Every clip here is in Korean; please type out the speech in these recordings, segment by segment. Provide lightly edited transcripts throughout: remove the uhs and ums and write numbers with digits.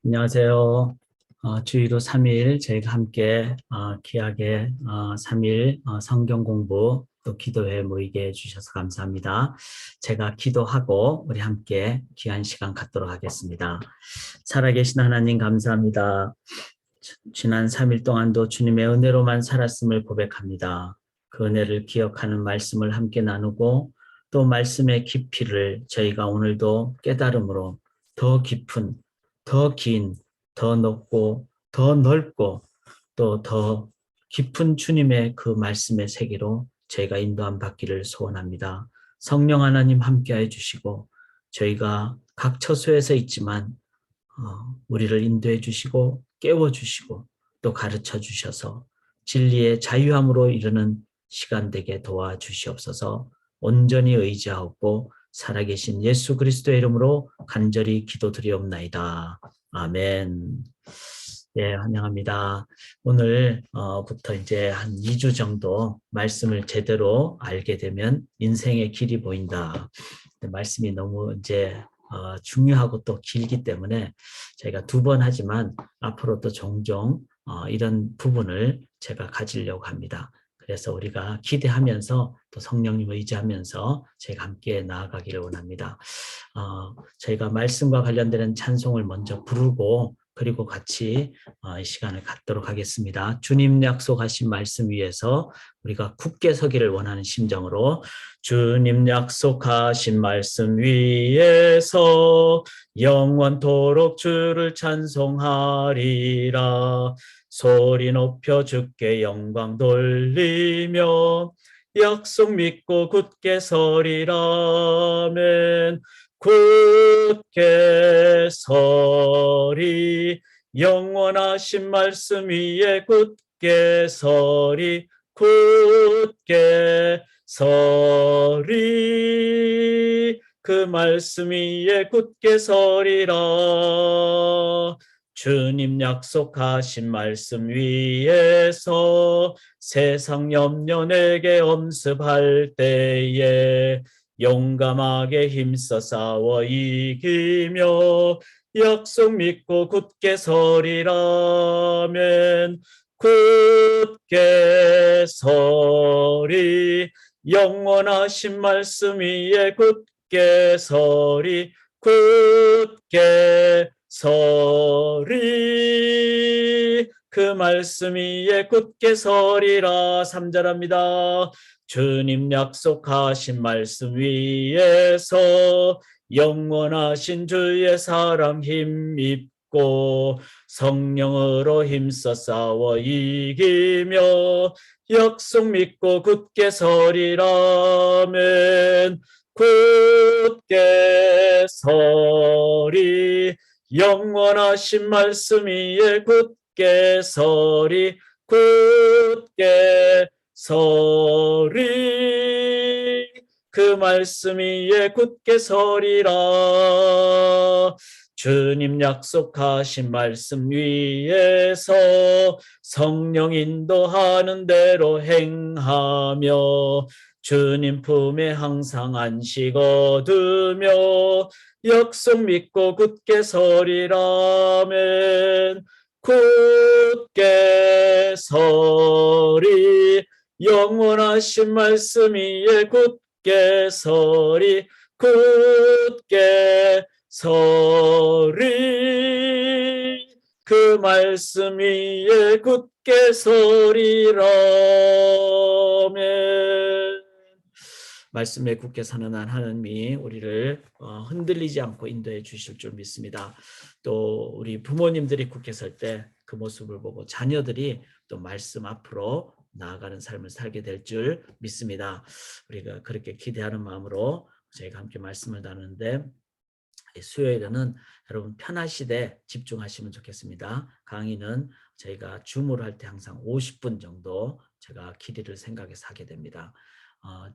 안녕하세요. 주일로 3일 저희가 함께 귀하게 3일 성경 공부 또 기도회 모이게 해주셔서 감사합니다. 제가 기도하고 우리 함께 귀한 시간 갖도록 하겠습니다. 살아계신 하나님 감사합니다. 지난 3일 동안도 주님의 은혜로만 살았음을 고백합니다. 그 은혜를 기억하는 말씀을 함께 나누고 또 말씀의 깊이를 저희가 오늘도 깨달음으로 더 깊은, 더 긴, 더 높고 더 넓고 또 더 깊은 주님의 그 말씀의 세계로 저희가 인도함 받기를 소원합니다. 성령 하나님 함께해 주시고 저희가 각 처소에서 있지만 우리를 인도해 주시고 깨워 주시고 또 가르쳐 주셔서 진리의 자유함으로 이르는 시간 되게 도와주시옵소서. 온전히 의지하고 살아계신 예수 그리스도의 이름으로 간절히 기도드리옵나이다. 아멘. 예, 환영합니다. 오늘부터 이제 한 2주 정도 말씀을 제대로 알게 되면 인생의 길이 보인다. 말씀이 너무 이제 중요하고 또 길기 때문에 저희가 2번 하지만 앞으로도 종종 이런 부분을 제가 가지려고 합니다. 그래서 우리가 기대하면서 또 성령님 의지하면서 저희가 함께 나아가기를 원합니다. 저희가 말씀과 관련되는 찬송을 먼저 부르고 그리고 같이 이 시간을 갖도록 하겠습니다. 주님 약속하신 말씀 위에서 우리가 굳게 서기를 원하는 심정으로 주님 약속하신 말씀 위에서 영원토록 주를 찬송하리라. 소리 높여 주께 영광 돌리며 약속 믿고 굳게 서리라면 굳게 서리 영원하신 말씀 위에 굳게 서리 굳게 서리 그 말씀 위에 굳게 서리라. 주님 약속하신 말씀 위에서 세상 염려 내게 엄습할 때에 용감하게 힘써 싸워 이기며 약속 믿고 굳게 서리라면 굳게 서리 영원하신 말씀 위에 굳게 서리 굳게 서리 그 말씀 위에 굳게 서리라. 3절합니다. 주님 약속하신 말씀 위에서 영원하신 주의 사랑 힘입고 성령으로 힘써 싸워 이기며 약속 믿고 굳게 서리라면 굳게 서리 영원하신 말씀 위에 굳게 서리 굳게 서리 그 말씀 위에 굳게 서리라. 주님 약속하신 말씀 위에서 성령 인도하는 대로 행하며 주님 품에 항상 안식 얻으며 약속 믿고 굳게 서리라면 굳게 서리 영원하신 말씀 위에 굳게 서리 굳게 서리 그 말씀 위에 굳게 서리라면 말씀에 굳게 서는 한 하나님이 우리를 흔들리지 않고 인도해 주실 줄 믿습니다. 또 우리 부모님들이 굳게 설 때 그 모습을 보고 자녀들이 또 말씀 앞으로 나아가는 삶을 살게 될 줄 믿습니다. 우리가 그렇게 기대하는 마음으로 저희가 함께 말씀을 나누는데 수요일에는 여러분 편하시되 집중하시면 좋겠습니다. 강의는 저희가 줌으로 할 때 항상 50분 정도 제가 길이를 생각해서 하게 됩니다.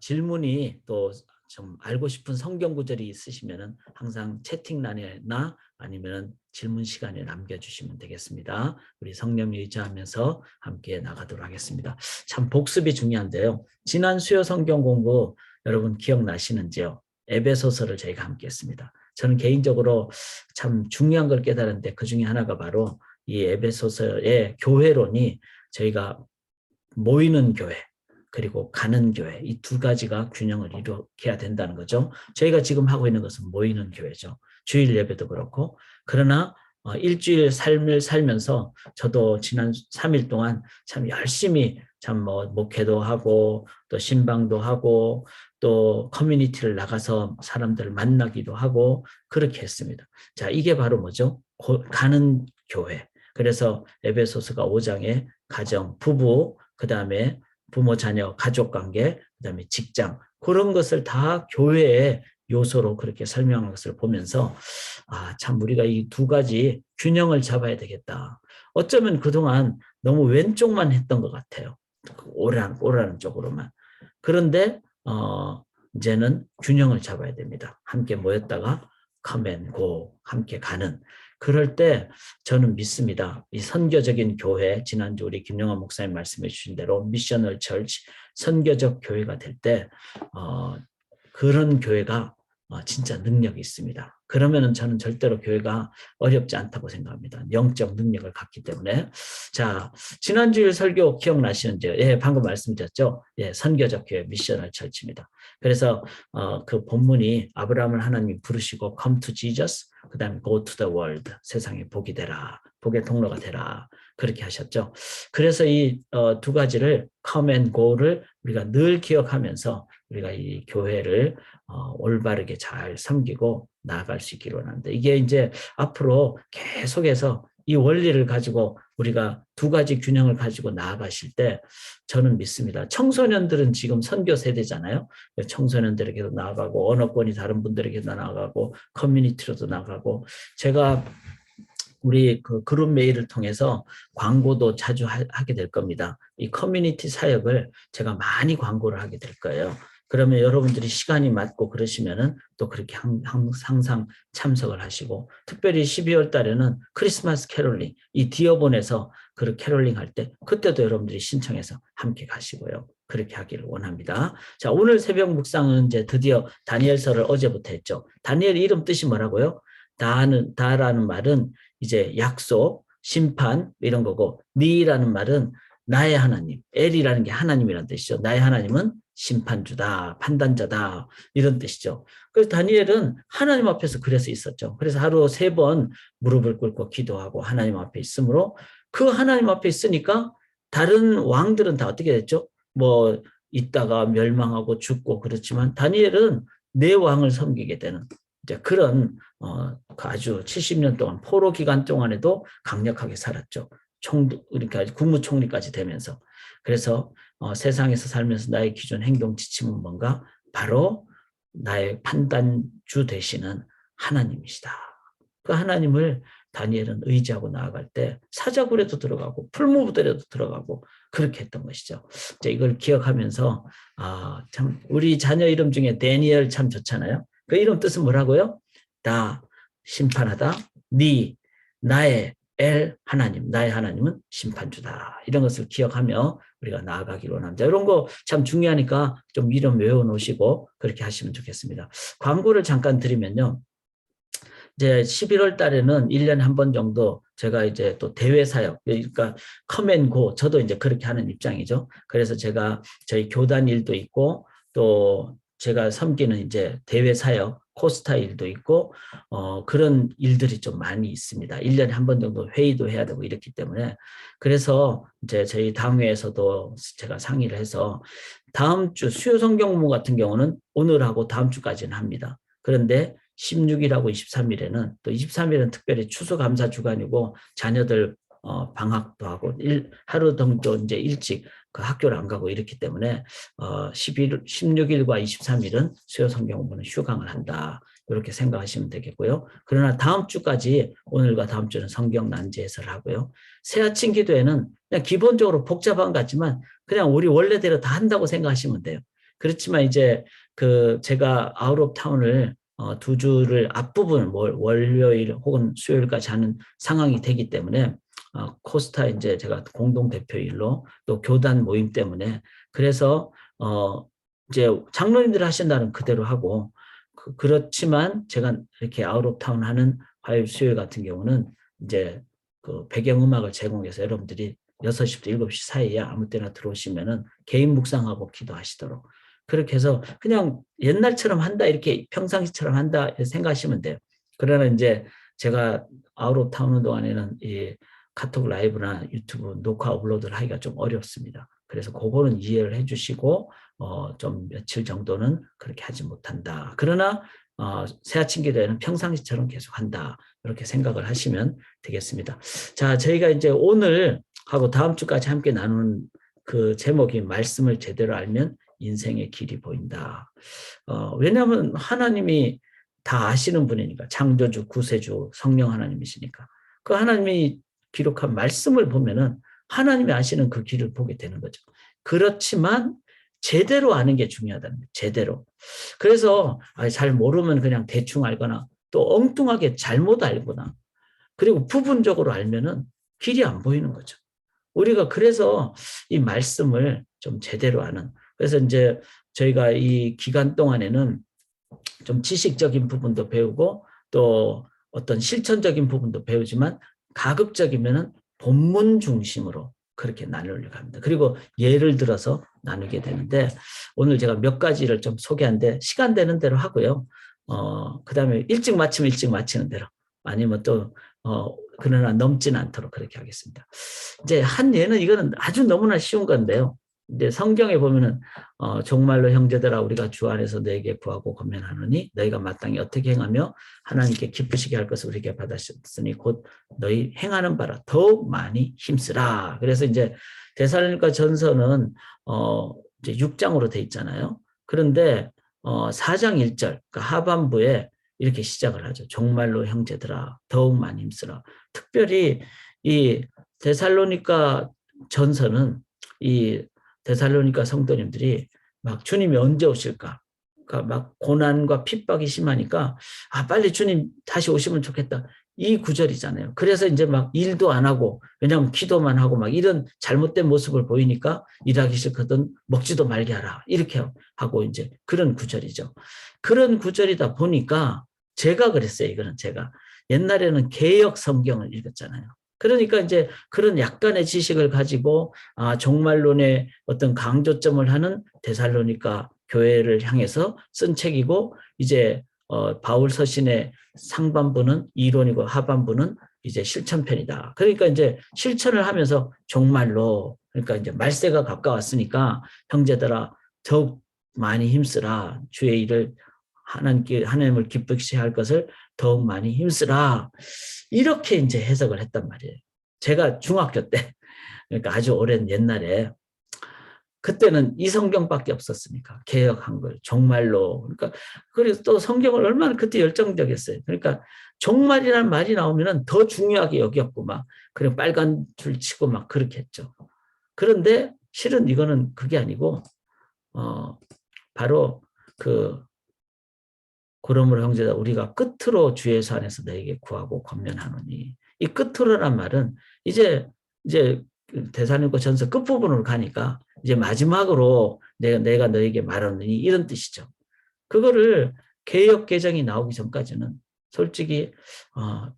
질문이 또 좀 알고 싶은 성경 구절이 있으시면 항상 채팅란이나 아니면 질문 시간에 남겨주시면 되겠습니다. 우리 성령 의지하면서 함께 나가도록 하겠습니다. 참 복습이 중요한데요. 지난 수요 성경 공부 여러분 기억나시는지요? 에베소서를 저희가 함께 했습니다. 저는 개인적으로 참 중요한 걸 깨달았는데 그 중에 하나가 바로 이 에베소서의 교회론이 저희가 모이는 교회 그리고 가는 교회 이 두 가지가 균형을 이루어야 된다는 거죠. 저희가 지금 하고 있는 것은 모이는 교회죠. 주일 예배도 그렇고 그러나 일주일 삶을 살면서 저도 지난 3일 동안 참 열심히 참 목회도 하고 또 신방도 하고 또 커뮤니티를 나가서 사람들을 만나기도 하고 그렇게 했습니다. 자, 이게 바로 뭐죠? 가는 교회. 그래서 에베소서가 5장에 가정, 부부, 그 다음에 부모, 자녀, 가족관계, 그 다음에 직장 그런 것을 다 교회의 요소로 그렇게 설명한 것을 보면서 참 우리가 이 두 가지 균형을 잡아야 되겠다. 어쩌면 그동안 너무 왼쪽만 했던 것 같아요. 오라는 쪽으로만. 그런데 이제는 균형을 잡아야 됩니다. 함께 모였다가 come and go, 함께 가는. 그럴 때 저는 믿습니다. 이 선교적인 교회, 지난주 우리 김영환 목사님 말씀해 주신 대로 미셔널 처치, 선교적 교회가 될 때 그런 교회가 진짜 능력이 있습니다. 그러면은 저는 절대로 교회가 어렵지 않다고 생각합니다. 영적 능력을 갖기 때문에. 자, 지난주일 설교 기억나시는지요? 예, 방금 말씀드렸죠? 예, 선교적 교회 미셔널 처치입니다. 그래서 그 본문이 아브라함을 하나님이 부르시고 come to Jesus, 그 다음에 go to the world, 세상에 복이 되라, 복의 통로가 되라, 그렇게 하셨죠. 그래서 이 두 가지를 come and go를 우리가 늘 기억하면서 우리가 이 교회를 올바르게 잘 섬기고 나아갈 수 있기를 원합니다. 이게 이제 앞으로 계속해서 이 원리를 가지고 우리가 두 가지 균형을 가지고 나아가실 때 저는 믿습니다. 청소년들은 지금 선교 세대잖아요. 청소년들에게도 나아가고 언어권이 다른 분들에게도 나아가고 커뮤니티로도 나아가고 제가 우리 그 그룹 메일을 통해서 광고도 자주 하게 될 겁니다. 이 커뮤니티 사역을 제가 많이 광고를 하게 될 거예요. 그러면 여러분들이 시간이 맞고 그러시면은 또 그렇게 항상 참석을 하시고 특별히 12월 달에는 크리스마스 캐롤링 이 디어본에서 그 캐롤링 할 때 그때도 여러분들이 신청해서 함께 가시고요. 그렇게 하기를 원합니다. 자, 오늘 새벽 묵상은 이제 드디어 다니엘서를 어제부터 했죠. 다니엘 이름 뜻이 뭐라고요? 다라는 말은 이제 약속, 심판 이런 거고 니라는 말은 나의 하나님, 엘이라는 게 하나님이라는 뜻이죠. 나의 하나님은 심판주다, 판단자다 이런 뜻이죠. 그래서 다니엘은 하나님 앞에서 그래서 있었죠. 그래서 하루 3번 무릎을 꿇고 기도하고 하나님 앞에 있으므로 그 하나님 앞에 있으니까 다른 왕들은 다 어떻게 됐죠? 뭐 있다가 멸망하고 죽고 그렇지만 다니엘은 내 왕을 섬기게 되는 이제 그런 아주 70년 동안 포로 기간 동안에도 강력하게 살았죠. 그러니까 국무총리까지 되면서. 그래서 세상에서 살면서 나의 기존 행동 지침은 뭔가? 바로 나의 판단주 되시는 하나님이시다. 그 하나님을 다니엘은 의지하고 나아갈 때 사자굴에도 들어가고 풀무부대에도 들어가고 그렇게 했던 것이죠. 이걸 기억하면서 참 우리 자녀 이름 중에 데니엘 참 좋잖아요. 그 이름 뜻은 뭐라고요? 다 심판하다. 니 나의 엘 하나님, 나의 하나님은 심판주다. 이런 것을 기억하며 우리가 나아가기로 원합니다. 이런 거 참 중요하니까 좀 이름 외워놓으시고 그렇게 하시면 좋겠습니다. 광고를 잠깐 드리면요. 이제 11월 달에는 1년에 한 번 정도 제가 이제 또 대외 사역, 그러니까 컴앤고 저도 이제 그렇게 하는 입장이죠. 그래서 제가 저희 교단 일도 있고 또 제가 섬기는 이제 대외 사역, 코스타 일도 있고 그런 일들이 좀 많이 있습니다. 1년에 한 번 정도 회의도 해야 되고 이렇기 때문에 그래서 이제 저희 당회에서도 제가 상의를 해서 다음 주 수요 성경 공부 같은 경우는 오늘하고 다음 주까지는 합니다. 그런데 16일하고 23일에는 또 23일은 특별히 추수감사 주간이고 자녀들 방학도 하고 하루 정도 이제 일찍 그 학교를 안 가고 이렇기 때문에 16일과 23일은 수요 성경 공부는 휴강을 한다. 이렇게 생각하시면 되겠고요. 그러나 다음 주까지 오늘과 다음 주는 성경 난제 해설을 하고요. 새 아침 기도회는 그냥 기본적으로 복잡한 것 같지만 그냥 우리 원래대로 다 한다고 생각하시면 돼요. 그렇지만 이제 그 제가 아웃 오브 타운을 2주를 앞부분 월요일 혹은 수요일까지 하는 상황이 되기 때문에 코스타 이제 제가 공동 대표일로 또 교단 모임 때문에 그래서 이제 장로님들 하신다는 그대로 하고 그렇지만 제가 이렇게 아웃 오브 타운 하는 화요일 수요일 같은 경우는 이제 그 배경음악을 제공해서 여러분들이 6시부터 7시 사이에 아무 때나 들어오시면은 개인 묵상하고 기도하시도록 그렇게 해서 그냥 옛날처럼 한다 이렇게 평상시처럼 한다 생각하시면 돼요. 그러나 이제 제가 아웃 오브 타운 동안에는 이 카톡 라이브나 유튜브 녹화 업로드를 하기가 좀 어렵습니다. 그래서 그거는 이해를 해주시고 좀 며칠 정도는 그렇게 하지 못한다. 그러나 새 아침 기도회는 평상시처럼 계속 한다. 이렇게 생각을 하시면 되겠습니다. 자, 저희가 이제 오늘 하고 다음 주까지 함께 나누는 그 제목이 말씀을 제대로 알면 인생의 길이 보인다. 왜냐하면 하나님이 다 아시는 분이니까 창조주, 구세주, 성령 하나님이시니까 그 하나님이 기록한 말씀을 보면은 하나님이 아시는 그 길을 보게 되는 거죠. 그렇지만 제대로 아는 게 중요하다는 거예요. 제대로. 그래서 잘 모르면 그냥 대충 알거나 또 엉뚱하게 잘못 알거나 그리고 부분적으로 알면은 길이 안 보이는 거죠. 우리가 그래서 이 말씀을 좀 제대로 아는. 그래서 이제 저희가 이 기간 동안에는 좀 지식적인 부분도 배우고 또 어떤 실천적인 부분도 배우지만 가급적이면은 본문 중심으로 그렇게 나누려고 합니다. 그리고 예를 들어서 나누게 되는데 오늘 제가 몇 가지를 좀 소개한데 시간 되는 대로 하고요. 그다음에 일찍 마치면 일찍 마치는 대로 아니면 또 그러나 넘지는 않도록 그렇게 하겠습니다. 이제 한 예는 이거는 아주 너무나 쉬운 건데요. 이제 성경에 보면은 정말로 형제들아 우리가 주 안에서 너에게 구하고 권면하노니 너희가 마땅히 어떻게 행하며 하나님께 기쁘시게 할 것을 우리에게 받았으니 곧 너희 행하는 바라 더욱 많이 힘쓰라. 그래서 이제 데살로니가 전서는 이제 6장으로 돼 있잖아요. 그런데 4장 1절 그러니까 하반부에 이렇게 시작을 하죠. 정말로 형제들아 더욱 많이 힘쓰라. 특별히 이 데살로니가 전서는 이 데살로니가 성도님들이 막 주님이 언제 오실까? 그러니까 막 고난과 핍박이 심하니까 빨리 주님 다시 오시면 좋겠다. 이 구절이잖아요. 그래서 이제 막 일도 안 하고 왜냐하면 기도만 하고 막 이런 잘못된 모습을 보이니까 일하기 싫거든 먹지도 말게 하라. 이렇게 하고 이제 그런 구절이죠. 그런 구절이다 보니까 제가 그랬어요. 이거는 제가 옛날에는 개역 성경을 읽었잖아요. 그러니까 이제 그런 약간의 지식을 가지고 종말론의 어떤 강조점을 하는 데살로니가 교회를 향해서 쓴 책이고 이제 바울 서신의 상반부는 이론이고 하반부는 이제 실천편이다. 그러니까 이제 실천을 하면서 종말로 그러니까 이제 말세가 가까웠으니까 형제들아 더욱 많이 힘쓰라. 주의 일을 하나님을 기쁘시게 할 것을 더욱 많이 힘쓰라. 이렇게 이제 해석을 했단 말이에요. 제가 중학교 때, 그러니까 아주 오랜 옛날에, 그때는 이 성경밖에 없었으니까, 개역 한글, 종말로. 그러니까, 그래서 또 성경을 얼마나 그때 열정적이었어요. 그러니까, 종말이라는 말이 나오면 더 중요하게 여겼고, 막, 그냥 빨간 줄 치고 막 그렇게 했죠. 그런데 실은 이거는 그게 아니고, 바로 그러므로 형제다 우리가 끝으로 주의 수 안에서 너에게 구하고 권면하노니 이 끝으로란 말은 이제 데살로니가 전서 끝부분으로 가니까 이제 마지막으로 내가 너에게 말하노니 이런 뜻이죠. 그거를 개역 개정이 나오기 전까지는 솔직히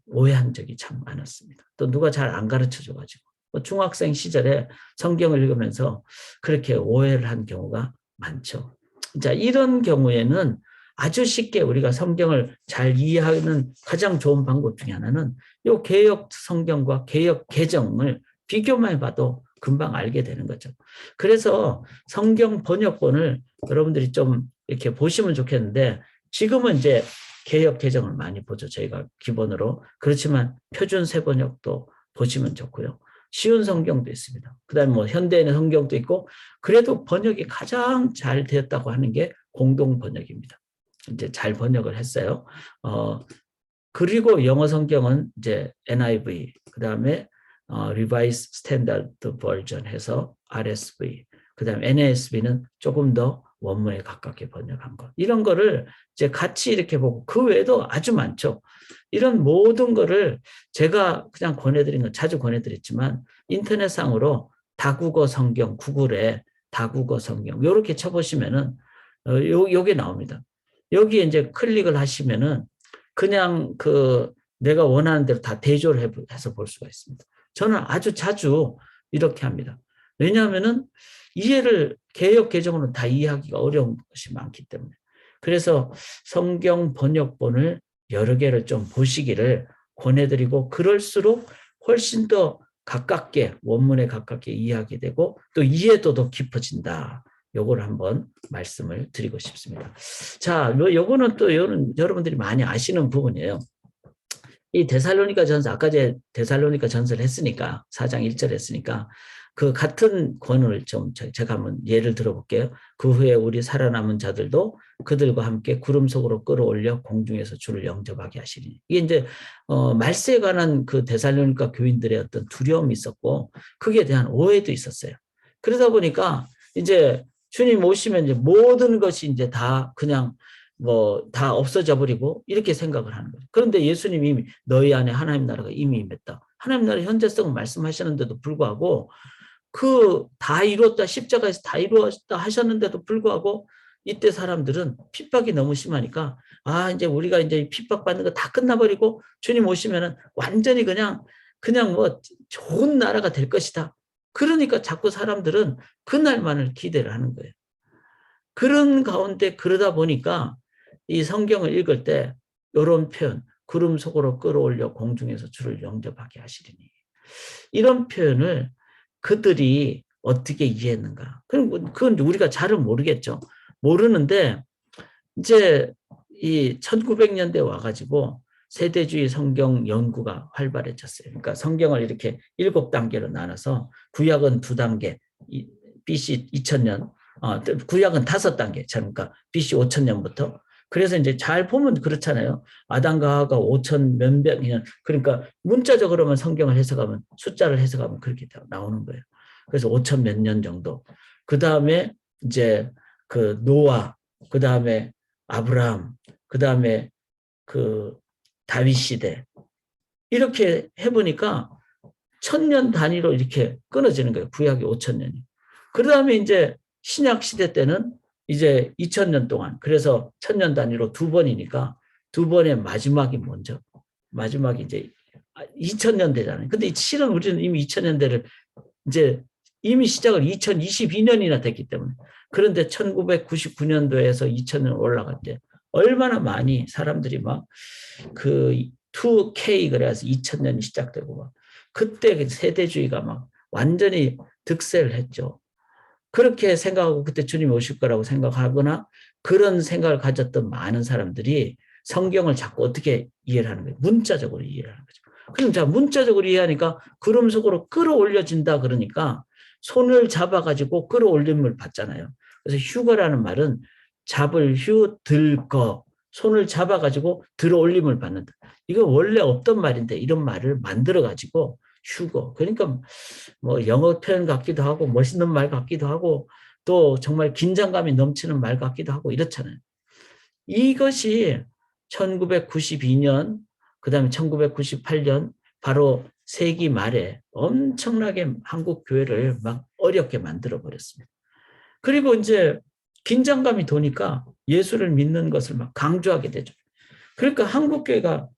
오해한 적이 참 많았습니다. 또 누가 잘 안 가르쳐 줘가지고 중학생 시절에 성경을 읽으면서 그렇게 오해를 한 경우가 많죠. 자, 이런 경우에는 아주 쉽게 우리가 성경을 잘 이해하는 가장 좋은 방법 중에 하나는 이 개역 성경과 개역 개정을 비교만 해봐도 금방 알게 되는 거죠. 그래서 성경 번역본을 여러분들이 좀 이렇게 보시면 좋겠는데 지금은 이제 개역 개정을 많이 보죠. 저희가 기본으로. 그렇지만 표준 새 번역도 보시면 좋고요. 쉬운 성경도 있습니다. 그다음에 뭐 현대인의 성경도 있고 그래도 번역이 가장 잘 되었다고 하는 게 공동 번역입니다. 이제 잘 번역을 했어요. 그리고 영어 성경은 이제 NIV, 그다음에 Revised Standard Version 해서 RSV, 그다음에 NASB는 조금 더 원문에 가깝게 번역한 것. 이런 거를 이제 같이 이렇게 보고 그 외에도 아주 많죠. 이런 모든 거를 제가 그냥 권해드린 건 자주 권해드렸지만 인터넷상으로 다국어 성경 구글에 다국어 성경 이렇게 쳐보시면은 요게 나옵니다. 여기에 이제 클릭을 하시면은 그냥 그 내가 원하는 대로 다 대조를 해서 볼 수가 있습니다. 저는 아주 자주 이렇게 합니다. 왜냐하면은 이해를 개역 개정으로 다 이해하기가 어려운 것이 많기 때문에. 그래서 성경 번역본을 여러 개를 좀 보시기를 권해드리고, 그럴수록 훨씬 더 가깝게, 원문에 가깝게 이해하게 되고 또 이해도도 깊어진다. 요걸 한번 말씀을 드리고 싶습니다. 자, 요거는 또 여러분들이 많이 아시는 부분이에요. 이 데살로니가 전서, 아까 제 데살로니가 전서를 했으니까 4장 1절 했으니까 그 같은 권을 좀 제가 한번 예를 들어볼게요. 그 후에 우리 살아남은 자들도 그들과 함께 구름 속으로 끌어올려 공중에서 주를 영접하게 하시리니. 이게 이제 말세에 관한 그 데살로니가 교인들의 어떤 두려움이 있었고 그에 대한 오해도 있었어요. 그러다 보니까 이제 주님 오시면 이제 모든 것이 이제 다 그냥 뭐 다 없어져 버리고 이렇게 생각을 하는 거죠. 그런데 예수님이 이미 너희 안에 하나님 나라가 이미 임했다. 하나님 나라의 현재성을 말씀하셨는데도 불구하고 그 다 이루었다, 십자가에서 다 이루었다 하셨는데도 불구하고 이때 사람들은 핍박이 너무 심하니까 이제 우리가 이제 핍박받는 거 다 끝나버리고 주님 오시면은 완전히 그냥 뭐 좋은 나라가 될 것이다. 그러니까 자꾸 사람들은 그날만을 기대를 하는 거예요. 그런 가운데 그러다 보니까 이 성경을 읽을 때 이런 표현, 구름 속으로 끌어올려 공중에서 주를 영접하게 하시리니, 이런 표현을 그들이 어떻게 이해했는가? 그건 우리가 잘은 모르겠죠. 모르는데 이제 이 1900년대 와가지고 세대주의 성경 연구가 활발해졌어요. 그러니까 성경을 이렇게 7단계로 나눠서 구약은 2단계, BC 2000년, 구약은 5단계, 그러니까 BC 5000년부터. 그래서 이제 잘 보면 그렇잖아요. 아담과 하와가 5000 몇백 년, 그러니까 문자적으로만 성경을 해석하면, 숫자를 해석하면 그렇게 나오는 거예요. 그래서 5000 몇 년 정도. 그 다음에 이제 그 노아, 그 다음에 아브라함, 그 다음에 그 다윗 시대, 이렇게 해보니까 1000년 단위로 이렇게 끊어지는 거예요. 구약이 5000년이. 그 다음에 이제 신약 시대 때는 이제 2000년 동안, 그래서 1000년 단위로 2번이니까 2번의 마지막이 먼저, 마지막이 이제 2000년대잖아요. 근데 실은 우리는 이미 2000년대를 이제 이미 시작을 2022년이나 됐기 때문에. 그런데 1999년도에서 2000년 올라갈 때 얼마나 많이 사람들이 막 그 2K 그래서 2000년이 시작되고 막 그때 세대주의가 막 완전히 득세를 했죠. 그렇게 생각하고 그때 주님이 오실 거라고 생각하거나 그런 생각을 가졌던 많은 사람들이 성경을 자꾸 어떻게 이해를 하는 거예요? 문자적으로 이해를 하는 거죠. 그럼 자, 문자적으로 이해하니까 구름 속으로 끌어올려진다 그러니까 손을 잡아가지고 끌어올림을 받잖아요. 그래서 휴거라는 말은 잡을 휴, 들거, 손을 잡아가지고 들어올림을 받는다. 이거 원래 없던 말인데 이런 말을 만들어가지고 휴거. 그러니까 뭐 영어 표현 같기도 하고 멋있는 말 같기도 하고 또 정말 긴장감이 넘치는 말 같기도 하고 이렇잖아요. 이것이 1992년, 그 다음에 1998년 바로 세기 말에 엄청나게 한국 교회를 막 어렵게 만들어 버렸습니다. 그리고 이제 긴장감이 도니까 예수를 믿는 것을 막 강조하게 되죠. 그러니까 한국 교회가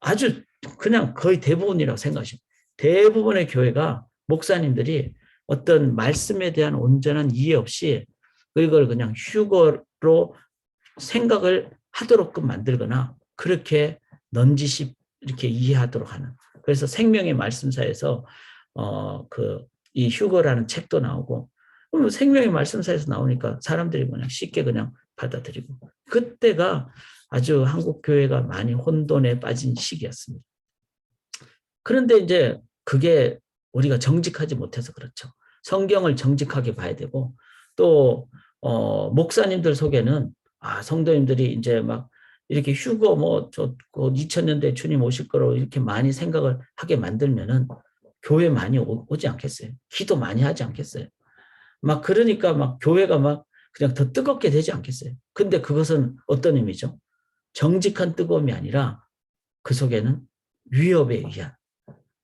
아주 그냥 거의 대부분이라고 생각하시면, 대부분의 교회가 목사님들이 어떤 말씀에 대한 온전한 이해 없이 그걸 그냥 휴거로 생각을 하도록끔 만들거나 그렇게 넌지시 이렇게 이해하도록 하는. 그래서 생명의 말씀사에서 이 휴거라는 책도 나오고, 생명의 말씀사에서 나오니까 사람들이 그냥 쉽게 그냥 받아들이고, 그때가 아주 한국 교회가 많이 혼돈에 빠진 시기였습니다. 그런데 이제 그게 우리가 정직하지 못해서 그렇죠. 성경을 정직하게 봐야 되고, 또 목사님들 속에는 성도님들이 이제 막 이렇게 휴거 저 2000년대 주님 오실 거로 이렇게 많이 생각을 하게 만들면은 교회 많이 오지 않겠어요? 기도 많이 하지 않겠어요? 막 그러니까 막 교회가 막 그냥 더 뜨겁게 되지 않겠어요? 근데 그것은 어떤 의미죠? 정직한 뜨거움이 아니라 그 속에는 위협에 의한,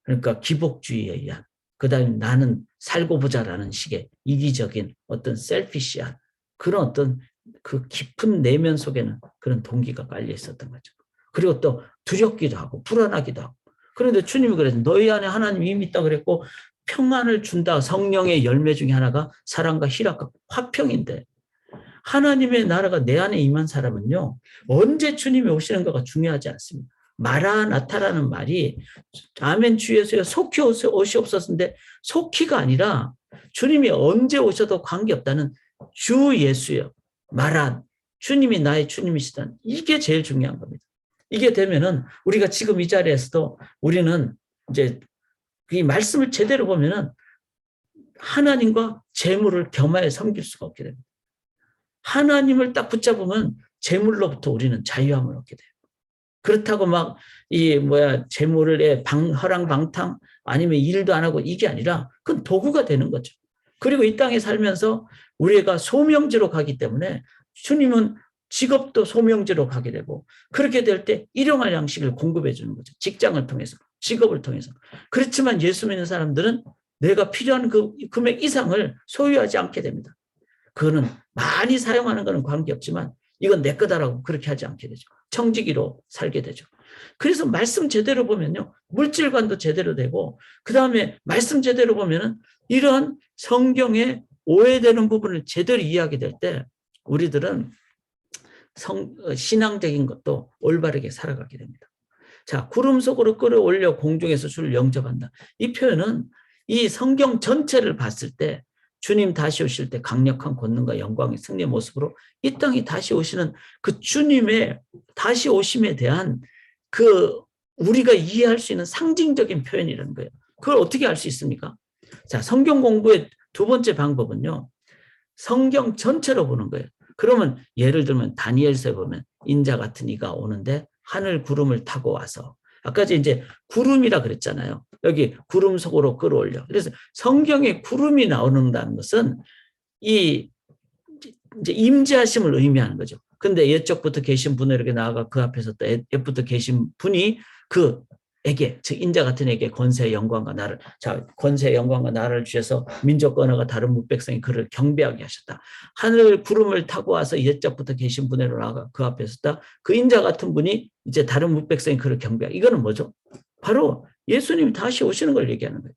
그러니까 기복주의에 의한, 그다음에 나는 살고 보자라는 식의 이기적인 어떤 셀피시한 그런 어떤 그 깊은 내면 속에는 그런 동기가 깔려 있었던 거죠. 그리고 또 두렵기도 하고 불안하기도 하고. 그런데 주님이 그래서 너희 안에 하나님이 이미 있다 그랬고 평안을 준다. 성령의 열매 중에 하나가 사랑과 희락과 화평인데 하나님의 나라가 내 안에 임한 사람은요. 언제 주님이 오시는가가 중요하지 않습니다. 마라나타라는 말이 아멘 주 예수여 속히 오시옵소서인데 속히가 아니라 주님이 언제 오셔도 관계없다는 주 예수여 말한 주님이 나의 주님이시다는 이게 제일 중요한 겁니다. 이게 되면은 우리가 지금 이 자리에서도 우리는 이제 이 말씀을 제대로 보면은 하나님과 재물을 겸하여 섬길 수가 없게 됩니다. 하나님을 딱 붙잡으면 재물로부터 우리는 자유함을 얻게 돼요. 그렇다고 막 재물을 허랑방탕 아니면 일도 안 하고 이게 아니라 그건 도구가 되는 거죠. 그리고 이 땅에 살면서 우리가 소명지로 가기 때문에 주님은 직업도 소명지로 가게 되고 그렇게 될 때 일용할 양식을 공급해 주는 거죠. 직장을 통해서 직업을 통해서. 그렇지만 예수 믿는 사람들은 내가 필요한 그 금액 이상을 소유하지 않게 됩니다. 그거는 많이 사용하는 거는 관계없지만 이건 내 거다라고 그렇게 하지 않게 되죠. 청지기로 살게 되죠. 그래서 말씀 제대로 보면요. 물질관도 제대로 되고 그다음에 말씀 제대로 보면은 이런 성경에 오해되는 부분을 제대로 이해하게 될 때 우리들은 신앙적인 것도 올바르게 살아가게 됩니다. 자, 구름 속으로 끌어올려 공중에서 주를 영접한다. 이 표현은 이 성경 전체를 봤을 때 주님 다시 오실 때 강력한 권능과 영광의 승리의 모습으로 이 땅에 다시 오시는 그 주님의 다시 오심에 대한 그 우리가 이해할 수 있는 상징적인 표현이라는 거예요. 그걸 어떻게 알 수 있습니까? 자, 성경 공부의 두 번째 방법은요. 성경 전체로 보는 거예요. 그러면 예를 들면 다니엘서에 보면 인자 같은 이가 오는데 하늘 구름을 타고 와서 아까 이제 구름이라 그랬잖아요. 여기 구름 속으로 끌어올려. 그래서 성경에 구름이 나오는다는 것은 이 이제 임재하심을 의미하는 거죠. 근데 옛적부터 계신 분에게 나아가 그 앞에서 또 옛부터 계신 분이 그에게 즉 인자 같은 에게 권세 영광과 나를 권세 영광과 나를 주셔서 민족과 언어가 다른 뭇백성이 그를 경배하게 하셨다. 하늘 구름을 타고 와서 옛적부터 계신 분에게 나아가 그 앞에 섰다. 그 인자 같은 분이 이제 다른 뭇백성이 그를 경배하게. 이거는 뭐죠? 바로 예수님이 다시 오시는 걸 얘기하는 거예요.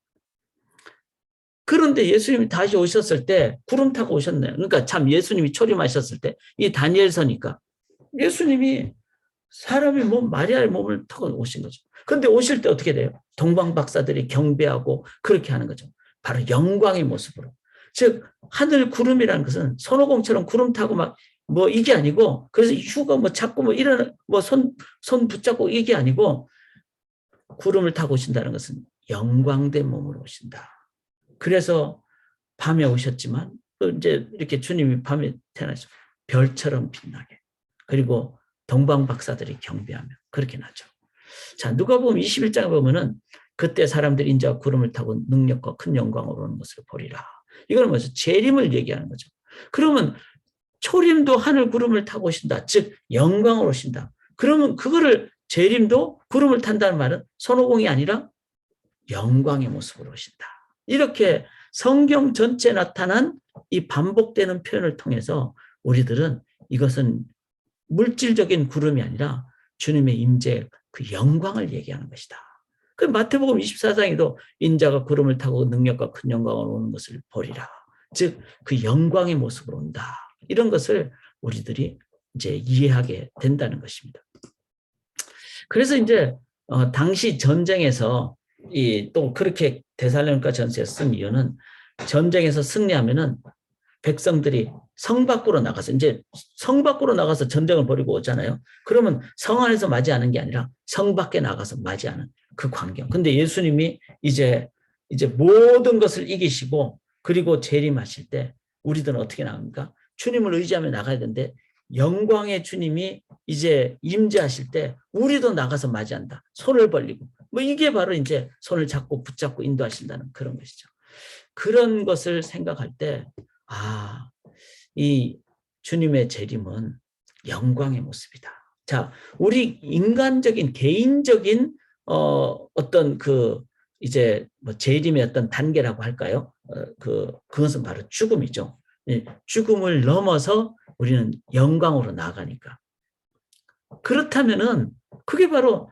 그런데 예수님이 다시 오셨을 때 구름 타고 오셨네요. 그러니까 참 예수님이 초림하셨을 때 이 다니엘서니까 예수님이 사람이 마리아의 몸을 타고 오신 거죠. 그런데 오실 때 어떻게 돼요? 동방 박사들이 경배하고 그렇게 하는 거죠. 바로 영광의 모습으로. 즉 하늘 구름이라는 것은 손오공처럼 구름 타고 이게 아니고 그래서 휴가 잡고 이런 손 붙잡고 이게 아니고 구름을 타고 오신다는 것은 영광된 몸으로 오신다. 그래서 밤에 오셨지만 또 이제 이렇게 주님이 밤에 태어나서 별처럼 빛나게 그리고 동방 박사들이 경배하며 그렇게 나죠. 자, 누가복음 21장에 보면은 그때 사람들이 인자와 구름을 타고 능력과 큰 영광으로 오는 것을 보리라. 이건 뭐죠? 재림을 얘기하는 거죠. 그러면 초림도 하늘 구름을 타고 오신다. 즉 영광으로 오신다. 그러면 그거를 재림도 구름을 탄다는 말은 손오공이 아니라 영광의 모습으로 오신다. 이렇게 성경 전체에 나타난 이 반복되는 표현을 통해서 우리들은 이것은 물질적인 구름이 아니라 주님의 임재 그 영광을 얘기하는 것이다. 그 마태복음 24장에도 인자가 구름을 타고 능력과 큰 영광으로 오는 것을 보리라. 즉 그 영광의 모습으로 온다. 이런 것을 우리들이 이제 이해하게 된다는 것입니다. 그래서 이제 당시 전쟁에서 또 그렇게 데살로니가 전서에 쓴 이유는 전쟁에서 승리하면은 백성들이 성 밖으로 나가서 이제 성 밖으로 나가서 전쟁을 벌이고 오잖아요. 그러면 성 안에서 맞이하는 게 아니라 성 밖에 나가서 맞이하는 그 광경. 근데 예수님이 이제 모든 것을 이기시고 그리고 재림하실 때 우리들은 어떻게 나갑니까? 주님을 의지하며 나가야 되는데 영광의 주님이 이제 임재하실 때 우리도 나가서 맞이한다. 손을 벌리고 이게 바로 이제 손을 잡고 붙잡고 인도하신다는 그런 것이죠. 그런 것을 생각할 때 이 주님의 재림은 영광의 모습이다. 자, 우리 인간적인 개인적인 어떤 이제 재림의 어떤 단계라고 할까요? 그것은 바로 죽음이죠. 죽음을 넘어서 우리는 영광으로 나아가니까. 그렇다면은 그게 바로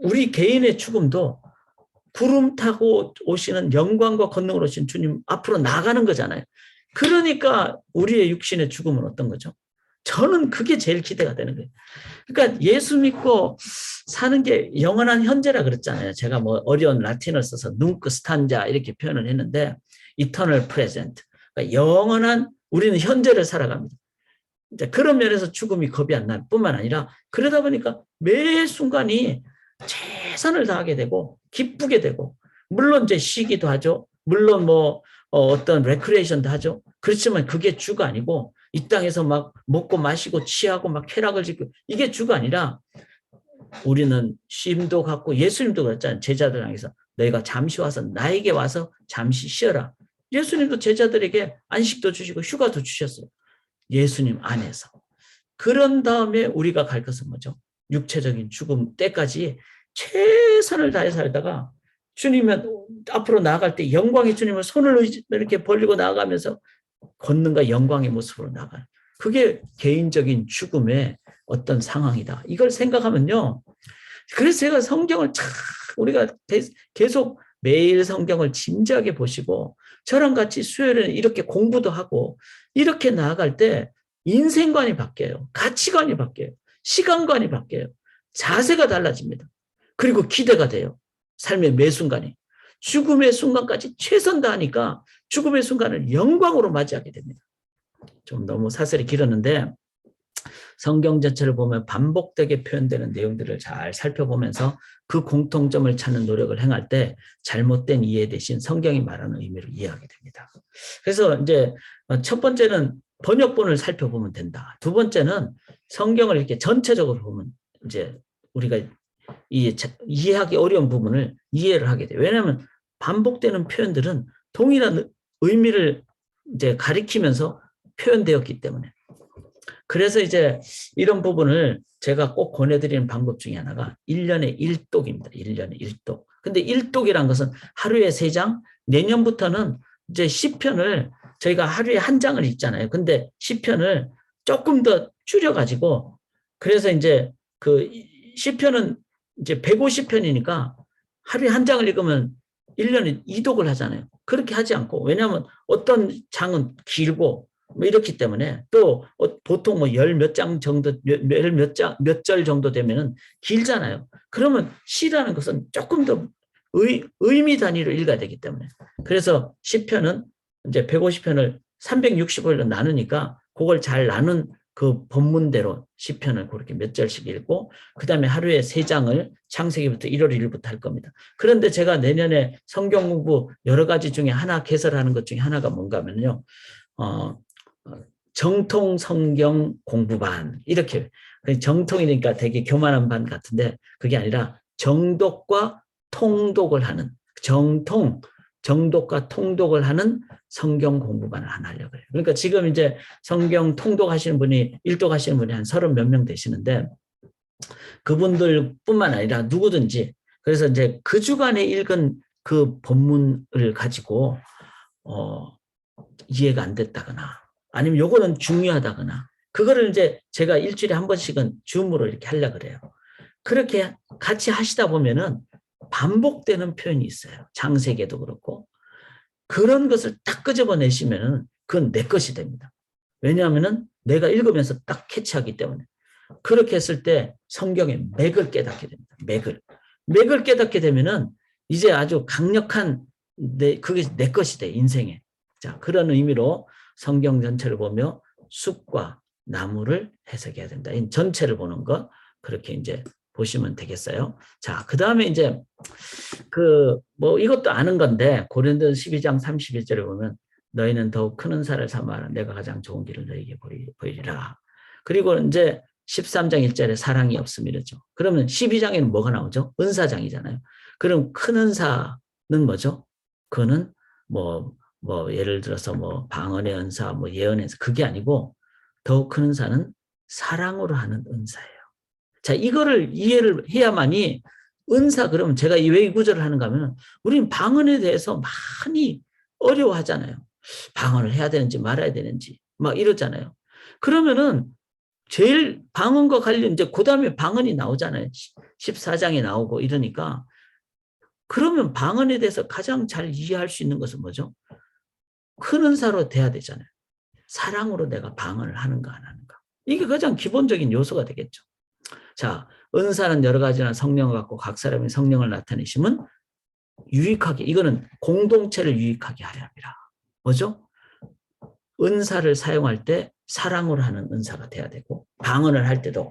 우리 개인의 죽음도 구름 타고 오시는 영광과 권능으로 오신 주님 앞으로 나가는 거잖아요. 그러니까 우리의 육신의 죽음은 어떤 거죠? 저는 그게 제일 기대가 되는 거예요. 그러니까 예수 믿고 사는 게 영원한 현재라 그랬잖아요. 제가 뭐 어려운 라틴어를 써서 눈크 스탄자 이렇게 표현을 했는데 eternal present. 그러니까 영원한 우리는 현재를 살아갑니다. 이제 그런 면에서 죽음이 겁이 안 날 뿐만 아니라 그러다 보니까 매 순간이 최선을 다하게 되고 기쁘게 되고 물론 이제 쉬기도 하죠. 물론 뭐 어떤 레크레이션도 하죠. 그렇지만 그게 주가 아니고 이 땅에서 막 먹고 마시고 취하고 막 쾌락을 즐기고 이게 주가 아니라 우리는 쉼도 갖고 예수님도 그랬잖아요. 제자들 향해서 너희가 잠시 와서 나에게 와서 잠시 쉬어라. 예수님도 제자들에게 안식도 주시고 휴가도 주셨어요. 예수님 안에서. 그런 다음에 우리가 갈 것은 뭐죠? 육체적인 죽음 때까지 최선을 다해 살다가 주님은 앞으로 나아갈 때 영광의 주님을 손을 이렇게 벌리고 나아가면서 권능과 영광의 모습으로 나아가는 그게 개인적인 죽음의 어떤 상황이다. 이걸 생각하면요. 그래서 제가 성경을 참 우리가 계속 매일 성경을 진지하게 보시고 저랑 같이 수요일에는 이렇게 공부도 하고 이렇게 나아갈 때 인생관이 바뀌어요. 가치관이 바뀌어요. 시간관이 바뀌어요. 자세가 달라집니다. 그리고 기대가 돼요. 삶의 매 순간이. 죽음의 순간까지 최선 다하니까 죽음의 순간을 영광으로 맞이하게 됩니다. 좀 너무 사설이 길었는데 성경 전체를 보면 반복되게 표현되는 내용들을 잘 살펴보면서 그 공통점을 찾는 노력을 행할 때 잘못된 이해 대신 성경이 말하는 의미를 이해하게 됩니다. 그래서 이제 첫 번째는 번역본을 살펴보면 된다. 두 번째는 성경을 이렇게 전체적으로 보면 이제 우리가 이해하기 어려운 부분을 이해를 하게 돼요. 왜냐하면 반복되는 표현들은 동일한 의미를 이제 가리키면서 표현되었기 때문에. 그래서 이제 이런 부분을 제가 꼭 권해드리는 방법 중에 하나가 1년에 1독입니다. 1년에 1독. 근데 1독이란 것은 하루에 3장, 내년부터는 이제 시편을 저희가 하루에 한 장을 읽잖아요. 근데 시편을 조금 더 줄여가지고 그래서 이제 그 시편은 이제 150편이니까 하루에 한 장을 읽으면 1년에 2독을 하잖아요. 그렇게 하지 않고 왜냐하면 어떤 장은 길고 뭐 이렇기 때문에 또 보통 뭐 열 몇 장 정도 몇 절 정도 되면은 길잖아요. 그러면 시라는 것은 조금 더 의미 단위로 읽어야 되기 때문에 그래서 시편은 이제 150편을 360일로 나누니까 그걸 잘 나눈 그 본문대로 시편을 그렇게 몇 절씩 읽고 그다음에 하루에 3장을 창세기부터 1월 1일부터 할 겁니다. 그런데 제가 내년에 성경 공부 여러 가지 중에 하나 개설하는 것 중에 하나가 뭔가 하면요. 정통 성경 공부반 이렇게 정통이니까 되게 교만한 반 같은데 그게 아니라 정독과 통독을 하는 정독과 통독을 하는 성경 공부반을 하나 하려고 해요. 그러니까 지금 이제 성경 통독하시는 분이 일독하시는 분이 한 30 몇 명 되시는데 그분들뿐만 아니라 누구든지 그래서 이제 그 주간에 읽은 그 본문을 가지고 이해가 안 됐다거나 아니면 요거는 중요하다거나 그거를 이제 제가 일주일에 한 번씩은 줌으로 이렇게 하려고 그래요. 그렇게 같이 하시다 보면은 반복되는 표현이 있어요. 창세기도 그렇고 그런 것을 딱 끄집어내시면은 그건 내 것이 됩니다. 왜냐하면은 내가 읽으면서 딱 캐치하기 때문에 그렇게 했을 때 성경의 맥을 깨닫게 됩니다. 맥을 깨닫게 되면은 이제 아주 강력한 그게 내 것이 돼 인생에. 자 그런 의미로 성경 전체를 보며 숲과 나무를 해석해야 된다. 이 전체를 보는 것 그렇게 이제 보시면 되겠어요. 자, 그 다음에 이제 뭐 이것도 아는 건데 고린도서 12장 31절에 보면 너희는 더욱 큰 은사를 삼아라. 내가 가장 좋은 길을 너희에게 보이리라. 그리고 이제 13장 1절에 사랑이 없음 이러죠. 그러면 12장에는 뭐가 나오죠? 은사장이잖아요. 그럼 큰 은사는 뭐죠? 그거는 뭐 예를 들어서 뭐 방언의 은사, 뭐 예언의 은사 그게 아니고 더욱 큰 은사는 사랑으로 하는 은사예요. 자, 이거를 이해를 해야만이 은사 그러면 제가 왜 이 구절을 하는가 하면 우리는 방언에 대해서 많이 어려워하잖아요. 방언을 해야 되는지 말아야 되는지 막 이러잖아요. 그러면은 제일 방언과 관련 이제 그다음에 방언이 나오잖아요. 14장이 나오고 이러니까 그러면 방언에 대해서 가장 잘 이해할 수 있는 것은 뭐죠? 큰 은사로 돼야 되잖아요. 사랑으로 내가 방언을 하는가 안 하는가. 이게 가장 기본적인 요소가 되겠죠. 자, 은사는 여러 가지나 성령을 갖고 각 사람이 성령을 나타내시면 유익하게, 이거는 공동체를 유익하게 하려 함이라. 뭐죠? 은사를 사용할 때 사랑으로 하는 은사가 돼야 되고, 방언을 할 때도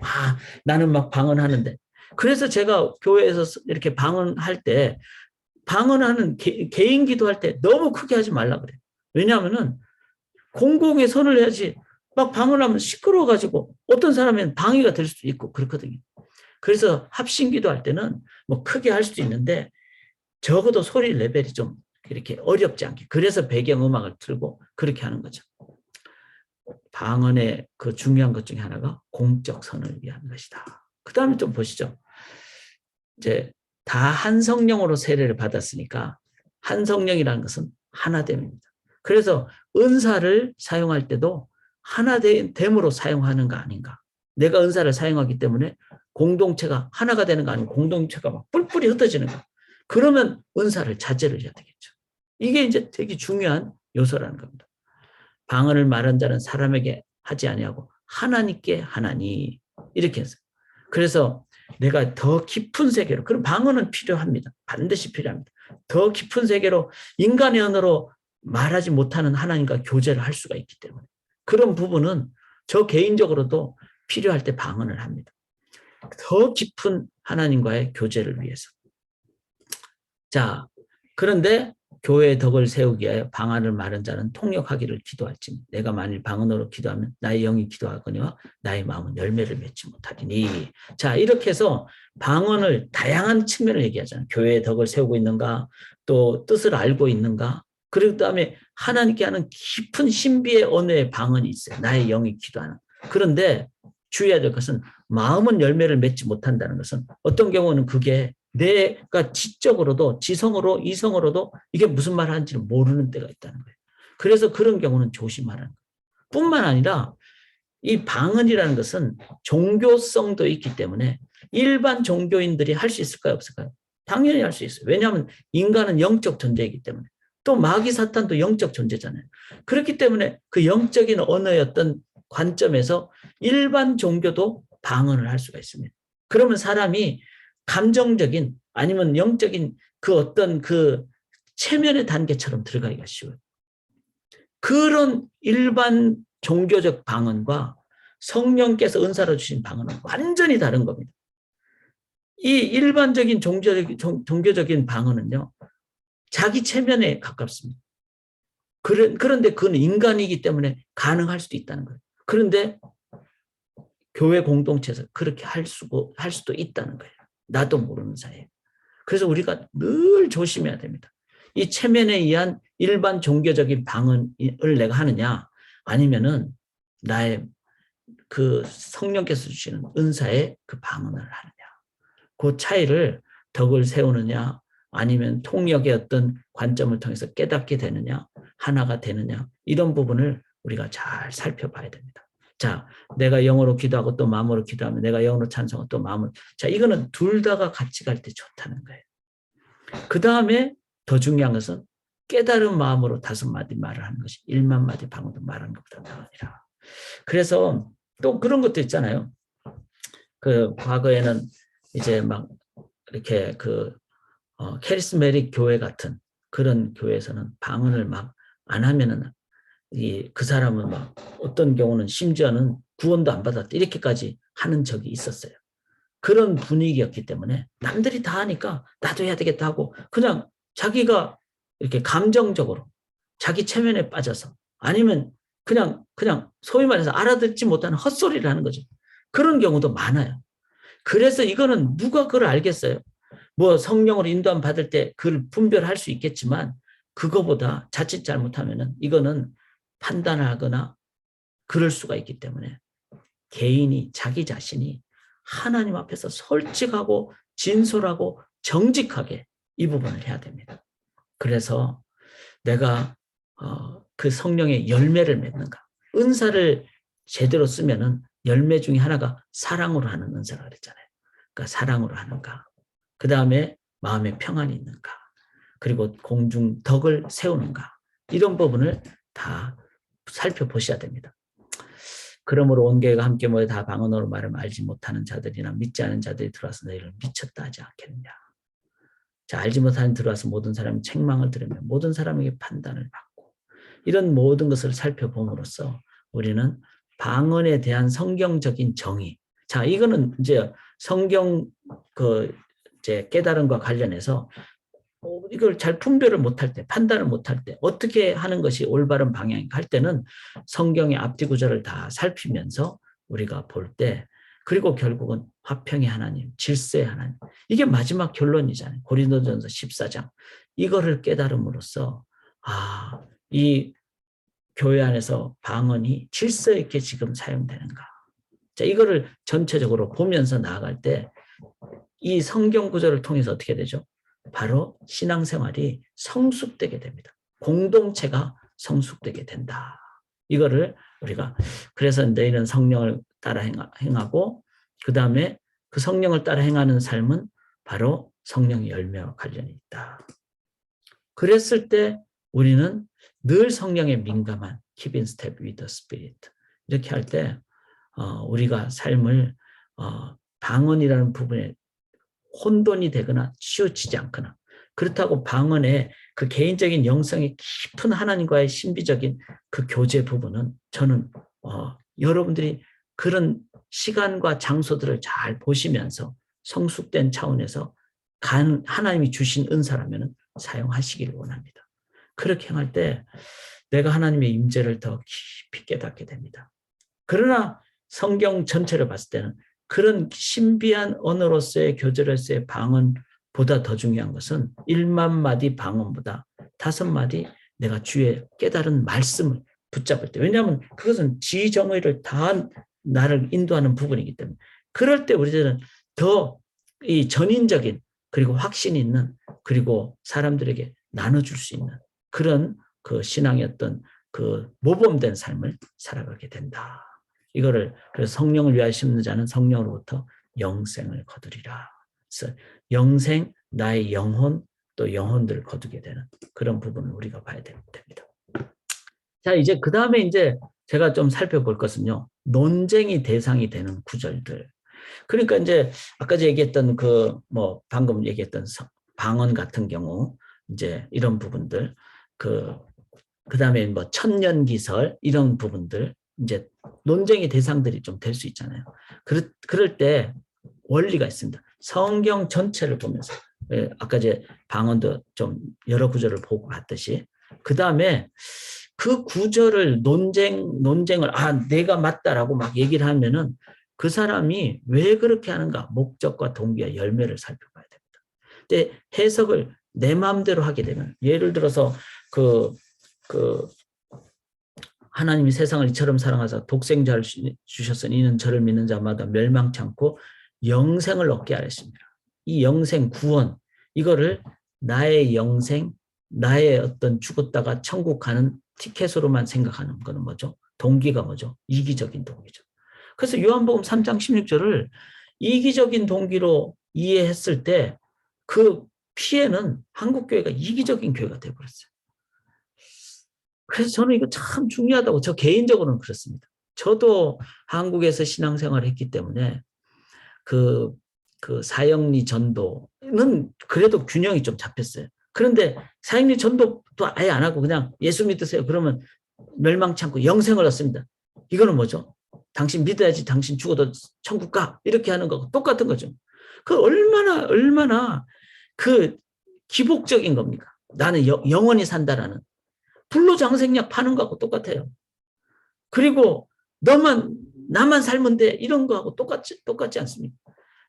나는 막 방언하는데, 그래서 제가 교회에서 이렇게 방언할 때 방언하는 개인 기도할 때 너무 크게 하지 말라 그래요. 왜냐하면은 공공에 선을 해야지 막 방언하면 시끄러워가지고 어떤 사람은 방해가 될 수도 있고 그렇거든요. 그래서 합심 기도할 때는 뭐 크게 할 수도 있는데 적어도 소리 레벨이 좀 이렇게 어렵지 않게, 그래서 배경음악을 틀고 그렇게 하는 거죠. 방언의 그 중요한 것 중에 하나가 공적 선을 위한 것이다. 그 다음에 좀 보시죠. 이제 다 한 성령으로 세례를 받았으니까 한 성령이라는 것은 하나됨입니다. 그래서 은사를 사용할 때도 하나됨으로 사용하는 거 아닌가. 내가 은사를 사용하기 때문에 공동체가 하나가 되는 거 아니고 공동체가 막 뿔뿔이 흩어지는 거. 그러면 은사를 자제를 해야 되겠죠. 이게 이제 되게 중요한 요소라는 겁니다. 방언을 말한 자는 사람에게 하지 아니하고 하나님께 하나니, 이렇게 했어요. 그래서 내가 더 깊은 세계로, 그럼 방언은 필요합니다. 반드시 필요합니다. 더 깊은 세계로 인간의 언어로 말하지 못하는 하나님과 교제를 할 수가 있기 때문에 그런 부분은 저 개인적으로도 필요할 때 방언을 합니다. 더 깊은 하나님과의 교제를 위해서. 자, 그런데 교회의 덕을 세우기 위하여 방언을 말한 자는 통역하기를 기도할지, 내가 만일 방언으로 기도하면 나의 영이 기도하거니와 나의 마음은 열매를 맺지 못하리니. 자, 이렇게 해서 방언을 다양한 측면을 얘기하잖아요. 교회의 덕을 세우고 있는가, 또 뜻을 알고 있는가, 그리고 그다음에 하나님께 하는 깊은 신비의 언어의 방언이 있어요. 나의 영이 기도하는. 그런데 주의해야 될 것은 마음은 열매를 맺지 못한다는 것은 어떤 경우는 그게 내가 지적으로도 지성으로 이성으로도 이게 무슨 말 하는지를 모르는 때가 있다는 거예요. 그래서 그런 경우는 조심하라는 거예요. 뿐만 아니라 이 방언이라는 것은 종교성도 있기 때문에 일반 종교인들이 할 수 있을까요, 없을까요? 당연히 할 수 있어요. 왜냐하면 인간은 영적 존재이기 때문에, 또 마귀 사탄도 영적 존재잖아요. 그렇기 때문에 그 영적인 언어의 어떤 관점에서 일반 종교도 방언을 할 수가 있습니다. 그러면 사람이 감정적인 아니면 영적인 그 어떤 그 체면의 단계처럼 들어가기가 쉬워요. 그런 일반 종교적 방언과 성령께서 은사로 주신 방언은 완전히 다른 겁니다. 이 일반적인 종교적인 방언은요, 자기 체면에 가깝습니다. 그런데 그건 인간이기 때문에 가능할 수도 있다는 거예요. 그런데 교회 공동체에서 그렇게 할 수도 있다는 거예요. 나도 모르는 사이에. 그래서 우리가 늘 조심해야 됩니다. 이 체면에 의한 일반 종교적인 방언을 내가 하느냐, 아니면은 나의 그 성령께서 주시는 은사의 그 방언을 하느냐. 그 차이를 덕을 세우느냐, 아니면 통역의 어떤 관점을 통해서 깨닫게 되느냐, 하나가 되느냐, 이런 부분을 우리가 잘 살펴봐야 됩니다. 자, 내가 영어로 기도하고 또 마음으로 기도하면, 내가 영어로 찬송하고 또 마음으로. 자, 이거는 둘 다가 같이 갈 때 좋다는 거예요. 그 다음에 더 중요한 것은 깨달은 마음으로 5마디 말을 하는 것이 1만 마디 방언도 말하는 것보다 나으니라. 그래서 또 그런 것도 있잖아요. 그 과거에는 이제 막 이렇게 캐리스메릭 교회 같은 그런 교회에서는 방언을 막 안 하면은 그 사람은 막 어떤 경우는 심지어는 구원도 안 받았다 이렇게까지 하는 적이 있었어요. 그런 분위기였기 때문에 남들이 다 하니까 나도 해야 되겠다 하고 그냥 자기가 이렇게 감정적으로 자기 체면에 빠져서, 아니면 그냥 소위 말해서 알아듣지 못하는 헛소리를 하는 거죠. 그런 경우도 많아요. 그래서 이거는 누가 그걸 알겠어요? 뭐 성령으로 인도함 받을 때 그걸 분별할 수 있겠지만, 그거보다 자칫 잘못하면은 이거는 판단하거나 그럴 수가 있기 때문에 개인이 자기 자신이 하나님 앞에서 솔직하고 진솔하고 정직하게 이 부분을 해야 됩니다. 그래서 내가 그 성령의 열매를 맺는가, 은사를 제대로 쓰면은 열매 중에 하나가 사랑으로 하는 은사라 그랬잖아요. 그러니까 사랑으로 하는가. 그 다음에 마음에 평안이 있는가. 그리고 공중 덕을 세우는가. 이런 부분을 다 살펴보셔야 됩니다. 그러므로 온 교회가 함께 모여 다 방언으로 말하면 알지 못하는 자들이나 믿지 않은 자들이 들어와서 너희를 미쳤다 하지 않겠느냐. 자, 알지 못하는 들어와서 모든 사람이 책망을 들으면 모든 사람에게 판단을 받고 이런 모든 것을 살펴봄으로써 우리는 방언에 대한 성경적인 정의. 자, 이거는 이제 성경 이제 깨달음과 관련해서 이걸 잘 분별을 못할 때, 판단을 못할 때, 어떻게 하는 것이 올바른 방향인가 할 때는 성경의 앞뒤 구절을 다 살피면서 우리가 볼 때, 그리고 결국은 화평의 하나님, 질서의 하나님, 이게 마지막 결론이잖아요. 고린도전서 14장. 이거를 깨달음으로써 이 교회 안에서 방언이 질서 있게 지금 사용되는가. 자, 이거를 전체적으로 보면서 나아갈 때 이 성경 구절을 통해서 어떻게 되죠? 바로 신앙생활이 성숙되게 됩니다. 공동체가 성숙되게 된다. 이거를 우리가 그래서 너희는 성령을 따라 행하고 그 다음에 그 성령을 따라 행하는 삶은 바로 성령의 열매와 관련이 있다. 그랬을 때 우리는 늘 성령에 민감한 keep in step with the spirit 이렇게 할 때 우리가 삶을 방언이라는 부분에 혼돈이 되거나 치우치지 않거나 그렇다고 방언의 그 개인적인 영성이 깊은 하나님과의 신비적인 그 교제 부분은 저는 여러분들이 그런 시간과 장소들을 잘 보시면서 성숙된 차원에서 하나님이 주신 은사라면 사용하시기를 원합니다. 그렇게 행할 때 내가 하나님의 임재를 더 깊이 깨닫게 됩니다. 그러나 성경 전체를 봤을 때는 그런 신비한 언어로서의 교제로서의 방언보다 더 중요한 것은 1만 마디 방언보다 5마디 내가 주의 깨달은 말씀을 붙잡을 때, 왜냐하면 그것은 지정의를 다한 나를 인도하는 부분이기 때문에 그럴 때 우리들은 더 이 전인적인 그리고 확신 있는 그리고 사람들에게 나눠줄 수 있는 그런 그 신앙의 어떤 그 모범된 삶을 살아가게 된다. 이거를 그래서 성령을 위하여 심는 자는 성령으로부터 영생을 거두리라. 그래서 영생, 나의 영혼, 또 영혼들을 거두게 되는 그런 부분을 우리가 봐야 됩니다. 자, 이제 그 다음에 이제 제가 좀 살펴볼 것은요, 논쟁이 대상이 되는 구절들. 그러니까 이제 아까 얘기했던 방금 얘기했던 방언 같은 경우 이제 이런 부분들 그 다음에 천년기설 이런 부분들 이제 논쟁의 대상들이 좀 될 수 있잖아요. 그럴 때 원리가 있습니다. 성경 전체를 보면서 아까 방언도 좀 여러 구절을 보고 봤듯이 그 다음에 그 구절을 논쟁을 내가 맞다라고 막 얘기를 하면은 그 사람이 왜 그렇게 하는가 목적과 동기와 열매를 살펴봐야 됩니다. 근데 해석을 내 마음대로 하게 되면 예를 들어서 하나님이 세상을 이처럼 사랑하사 독생자를 주셨으니 이는 저를 믿는 자마다 멸망치 않고 영생을 얻게 하였습니다. 이 영생 구원 이거를 나의 영생 나의 어떤 죽었다가 천국 가는 티켓으로만 생각하는 거는 뭐죠? 동기가 뭐죠? 이기적인 동기죠. 그래서 요한복음 3장 16절을 이기적인 동기로 이해했을 때 그 피해는 한국교회가 이기적인 교회가 되어버렸어요. 그래서 저는 이거 참 중요하다고 저 개인적으로는 그렇습니다. 저도 한국에서 신앙생활을 했기 때문에 그 사형리 전도는 그래도 균형이 좀 잡혔어요. 그런데 사형리 전도도 아예 안 하고 그냥 예수 믿으세요. 그러면 멸망치 않고 영생을 얻습니다. 이거는 뭐죠? 당신 믿어야지 당신 죽어도 천국 가. 이렇게 하는 거고 똑같은 거죠. 그 얼마나 그 기복적인 겁니까? 나는 영원히 산다라는. 불로장생약 파는 거하고 똑같아요. 그리고 나만 살면 돼 이런 거하고 똑같지 않습니까?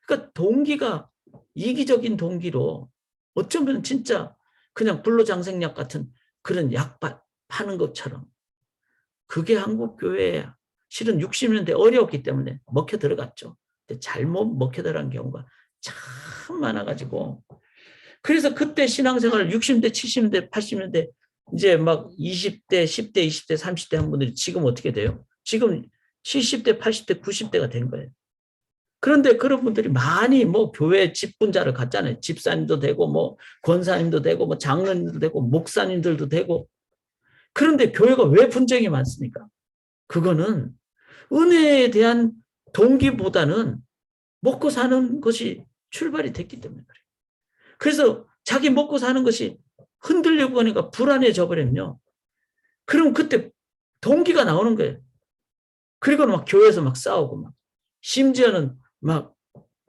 그러니까 동기가 이기적인 동기로 어쩌면 진짜 그냥 불로장생약 같은 그런 약 파는 것처럼 그게 한국 교회에 실은 60년대 어려웠기 때문에 먹혀 들어갔죠. 근데 잘못 먹혀 들어간 경우가 참 많아가지고 그래서 그때 신앙생활 60년대, 70년대, 80년대 이제 막 20대, 10대, 20대, 30대 한 분들이 지금 어떻게 돼요? 지금 70대, 80대, 90대가 된 거예요. 그런데 그런 분들이 많이 뭐 교회 직분자를 갖잖아요. 집사님도 되고 뭐 권사님도 되고 뭐 장로님도 되고 목사님들도 되고. 그런데 교회가 왜 분쟁이 많습니까? 그거는 은혜에 대한 동기보다는 먹고 사는 것이 출발이 됐기 때문에 그래요. 그래서 자기 먹고 사는 것이 흔들리고 하니까 불안해져 버렸요. 그럼 그때 동기가 나오는 거예요. 그리고 막 교회에서 막 싸우고 막 심지어는 막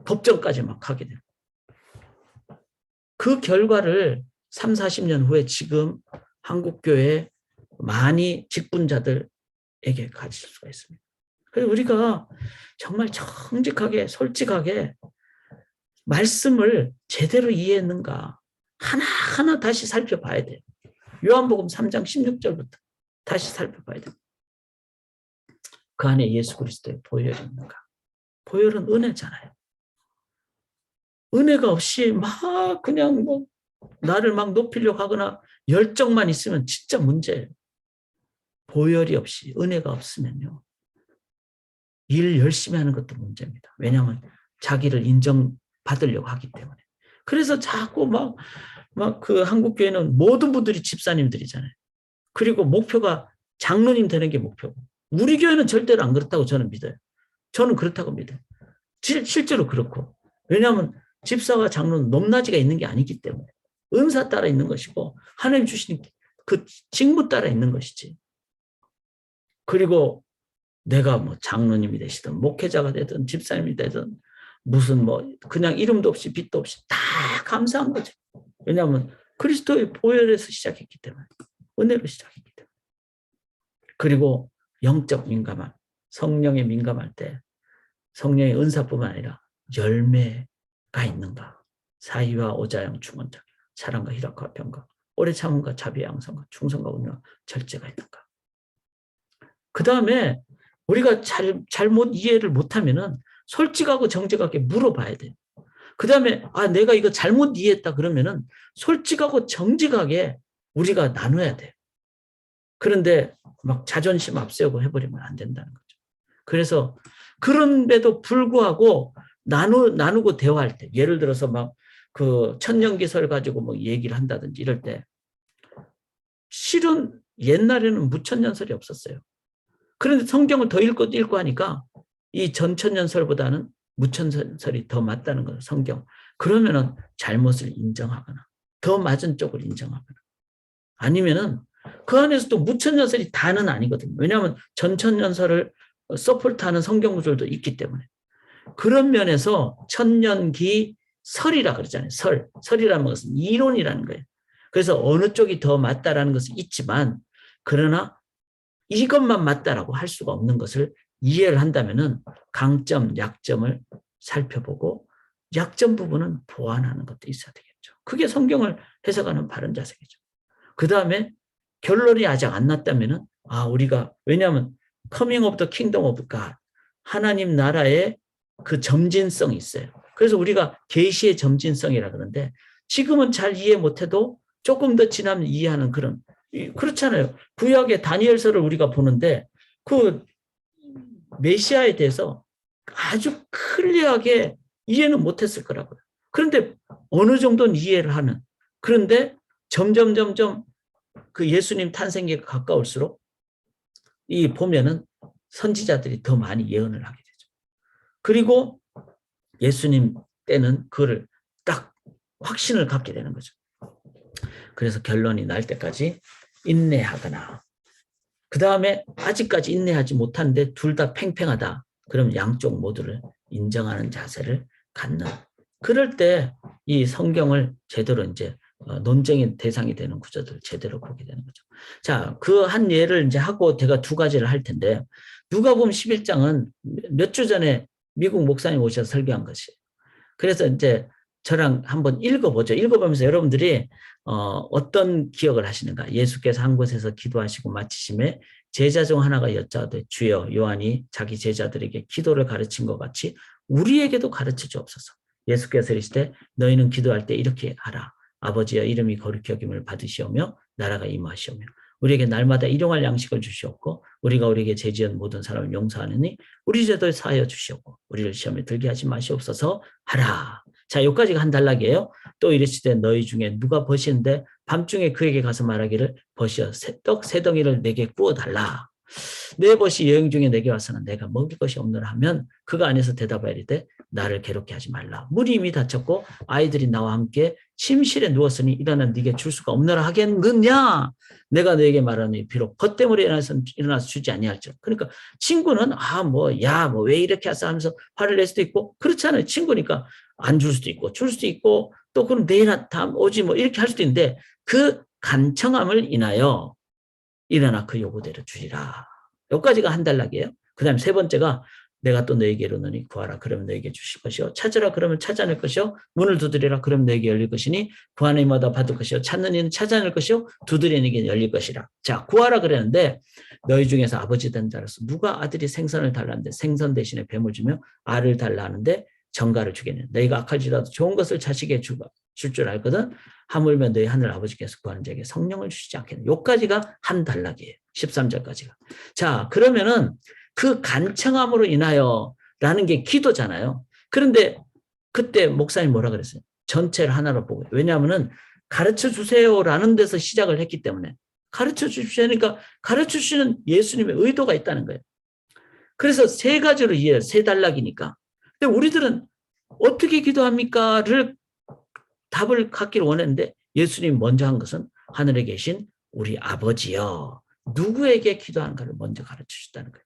법정까지 막 가게 돼요. 그 결과를 3, 40년 후에 지금 한국교회 많이 직분자들에게 가질 수가 있습니다. 그래서 우리가 정말 정직하게 솔직하게 말씀을 제대로 이해했는가 하나하나 다시 살펴봐야 돼요. 요한복음 3장 16절부터 다시 살펴봐야 돼요. 그 안에 예수 그리스도의 보혈이 있는가? 보혈은 은혜잖아요. 은혜가 없이 막 그냥 뭐 나를 막 높이려고 하거나 열정만 있으면 진짜 문제예요. 보혈이 없이 은혜가 없으면요. 일 열심히 하는 것도 문제입니다. 왜냐하면 자기를 인정받으려고 하기 때문에. 그래서 자꾸 막 그 한국교회는 모든 분들이 집사님들이잖아요. 그리고 목표가 장로님 되는 게 목표고. 우리 교회는 절대로 안 그렇다고 저는 믿어요. 저는 그렇다고 믿어요. 실제로 그렇고. 왜냐하면 집사와 장로는 높낮이가 있는 게 아니기 때문에. 은사 따라 있는 것이고 하나님 주신 그 직무 따라 있는 것이지. 그리고 내가 뭐 장로님이 되시든 목회자가 되든 집사님이 되든 무슨 뭐 그냥 이름도 없이 빛도 없이 다 감사한 거죠. 왜냐하면 그리스도의 보혈에서 시작했기 때문에. 은혜로 시작했기 때문에. 그리고 영적 민감함, 성령에 민감할 때 성령의 은사뿐만 아니라 열매가 있는가. 사의와 오자영 충언자, 사랑과 희락과 평강, 오래 참음과 자비의 양성과 충성과 은혜와 절제가 있는가. 그 다음에 우리가 잘못 이해를 못하면은 솔직하고 정직하게 물어봐야 돼요. 그 다음에 내가 이거 잘못 이해했다 그러면은 솔직하고 정직하게 우리가 나눠야 돼요. 그런데 막 자존심 앞세우고 해버리면 안 된다는 거죠. 그래서 그런데도 불구하고 나누고 대화할 때, 예를 들어서 막 그 천년기설 가지고 뭐 얘기를 한다든지 이럴 때, 실은 옛날에는 무천년설이 없었어요. 그런데 성경을 더 읽고 하니까 이 전천년설보다는 무천년설이 더 맞다는 거예요, 성경. 그러면은 잘못을 인정하거나 더 맞은 쪽을 인정하거나 아니면은 그 안에서도 무천년설이 다는 아니거든요. 왜냐하면 전천년설을 서포트하는 성경 구절도 있기 때문에. 그런 면에서 천년기 설이라 그러잖아요. 설이라는 것은 이론이라는 거예요. 그래서 어느 쪽이 더 맞다라는 것은 있지만 그러나 이것만 맞다라고 할 수가 없는 것을 이해를 한다면은 강점, 약점을 살펴보고 약점 부분은 보완하는 것도 있어야 되겠죠. 그게 성경을 해석하는 바른 자세겠죠. 그 다음에 결론이 아직 안 났다면은 우리가 왜냐하면 coming of the kingdom of God 하나님 나라의 그 점진성이 있어요. 그래서 우리가 계시의 점진성이라 그러는데 지금은 잘 이해 못해도 조금 더 지나면 이해하는 그렇잖아요. 구약의 다니엘서를 우리가 보는데 그 메시아에 대해서 아주 클리어하게 이해는 못했을 거라고요. 그런데 어느 정도는 이해를 하는. 그런데 점점 그 예수님 탄생기가 가까울수록 보면은 선지자들이 더 많이 예언을 하게 되죠. 그리고 예수님 때는 그를 딱 확신을 갖게 되는 거죠. 그래서 결론이 날 때까지 인내하거나 그 다음에 아직까지 인내하지 못하는데 둘 다 팽팽하다. 그럼 양쪽 모두를 인정하는 자세를 갖는. 그럴 때 이 성경을 제대로 이제 논쟁의 대상이 되는 구조들을 제대로 보게 되는 거죠. 자, 그 한 예를 이제 하고 제가 두 가지를 할 텐데 누가복음 11장은 몇 주 전에 미국 목사님 오셔서 설교한 것이에요. 그래서 이제 저랑 한번 읽어보죠. 읽어보면서 여러분들이 어떤 기억을 하시는가. 예수께서 한 곳에서 기도하시고 마치심에 제자 중 하나가 여짜오되 주여 요한이 자기 제자들에게 기도를 가르친 것 같이 우리에게도 가르쳐 주옵소서. 예수께서 이르시되 너희는 기도할 때 이렇게 하라. 아버지여 이름이 거룩히 여김을 받으시오며 나라가 임하시오며 우리에게 날마다 일용할 양식을 주시옵고 우리가 우리에게 죄지은 모든 사람을 용서하느니 우리 죄도 사하여 주시옵고 우리를 시험에 들게 하지 마시옵소서 하라. 자, 여기까지가 한 단락이에요. 또 이르시되 너희 중에 누가 벗이는데 밤중에 그에게 가서 말하기를 벗이여 떡 세 덩이를 내게 구워달라. 내 벗이 여행 중에 내게 와서는 내가 먹을 것이 없노라 하면 그가 안에서 대답하이르되 나를 괴롭게 하지 말라. 문이 이미 닫혔고 아이들이 나와 함께 침실에 누웠으니 일어나 네게 줄 수가 없노라 하겠느냐. 내가 너에게 말하니 비록 벗 때문에 일어나서 주지 아니할지라. 그러니까 친구는 뭐 왜 이렇게 하서 하면서 화를 낼 수도 있고 그렇잖아요. 친구니까 안 줄 수도 있고 줄 수도 있고 또 그럼 내일 다음 오지 뭐 이렇게 할 수도 있는데 그 간청함을 인하여 일어나 그 요구대로 주리라. 여기까지가 한 단락이에요. 그 다음 세 번째가 내가 또 너에게 이르노니 구하라 그러면 너에게 주실 것이요 찾으라 그러면 찾아낼 것이요 문을 두드리라 그러면 너에게 열릴 것이니 구하는 이마다 받을 것이요 찾는 이는 찾아낼 것이요 두드리는 이에게 열릴 것이라. 자, 구하라 그랬는데 너희 중에서 아버지 된 자로서 누가 아들이 생선을 달라는데 생선 대신에 뱀을 주며 알을 달라 하는데 정가를 주겠느냐. 너희가 악할지라도 좋은 것을 자식에게 줄 줄 알거든 하물며 너희 하늘 아버지께서 구하는 자에게 성령을 주시지 않겠느냐. 여기까지가 한 단락이에요. 13절까지가. 자, 그러면은 그 간청함으로 인하여 라는 게 기도잖아요. 그런데 그때 목사님 뭐라 그랬어요? 전체를 하나로 보고. 왜냐하면은 가르쳐 주세요라는 데서 시작을 했기 때문에 가르쳐 주시니까 가르쳐 주시는 예수님의 의도가 있다는 거예요. 그래서 세 가지로 이해해요. 세 단락이니까. 근데 우리들은 어떻게 기도합니까?를 답을 갖기를 원했는데 예수님이 먼저 한 것은 하늘에 계신 우리 아버지여. 누구에게 기도하는가를 먼저 가르쳐 주셨다는 거예요.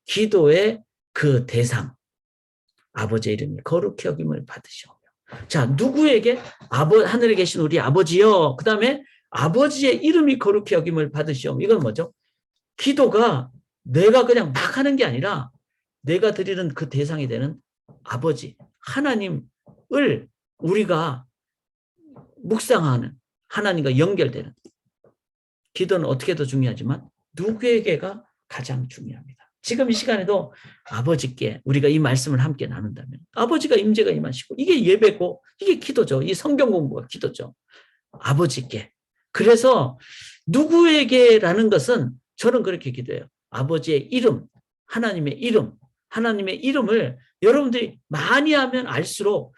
기도의 그 대상, 아버지의 이름이 거룩히 여김을 받으시오며. 자, 누구에게? 하늘에 계신 우리 아버지여. 그 다음에 아버지의 이름이 거룩히 여김을 받으시오며. 이건 뭐죠? 기도가 내가 그냥 막 하는 게 아니라 내가 드리는 그 대상이 되는 아버지, 하나님을 우리가 묵상하는, 하나님과 연결되는. 기도는 어떻게 더 중요하지만 누구에게가 가장 중요합니다. 지금 이 시간에도 아버지께 우리가 이 말씀을 함께 나눈다면 아버지가 임재가 임하시고 이게 예배고 이게 기도죠. 이 성경 공부가 기도죠. 아버지께. 그래서 누구에게라는 것은 저는 그렇게 기도해요. 아버지의 이름, 하나님의 이름을 여러분들이 많이 하면 알수록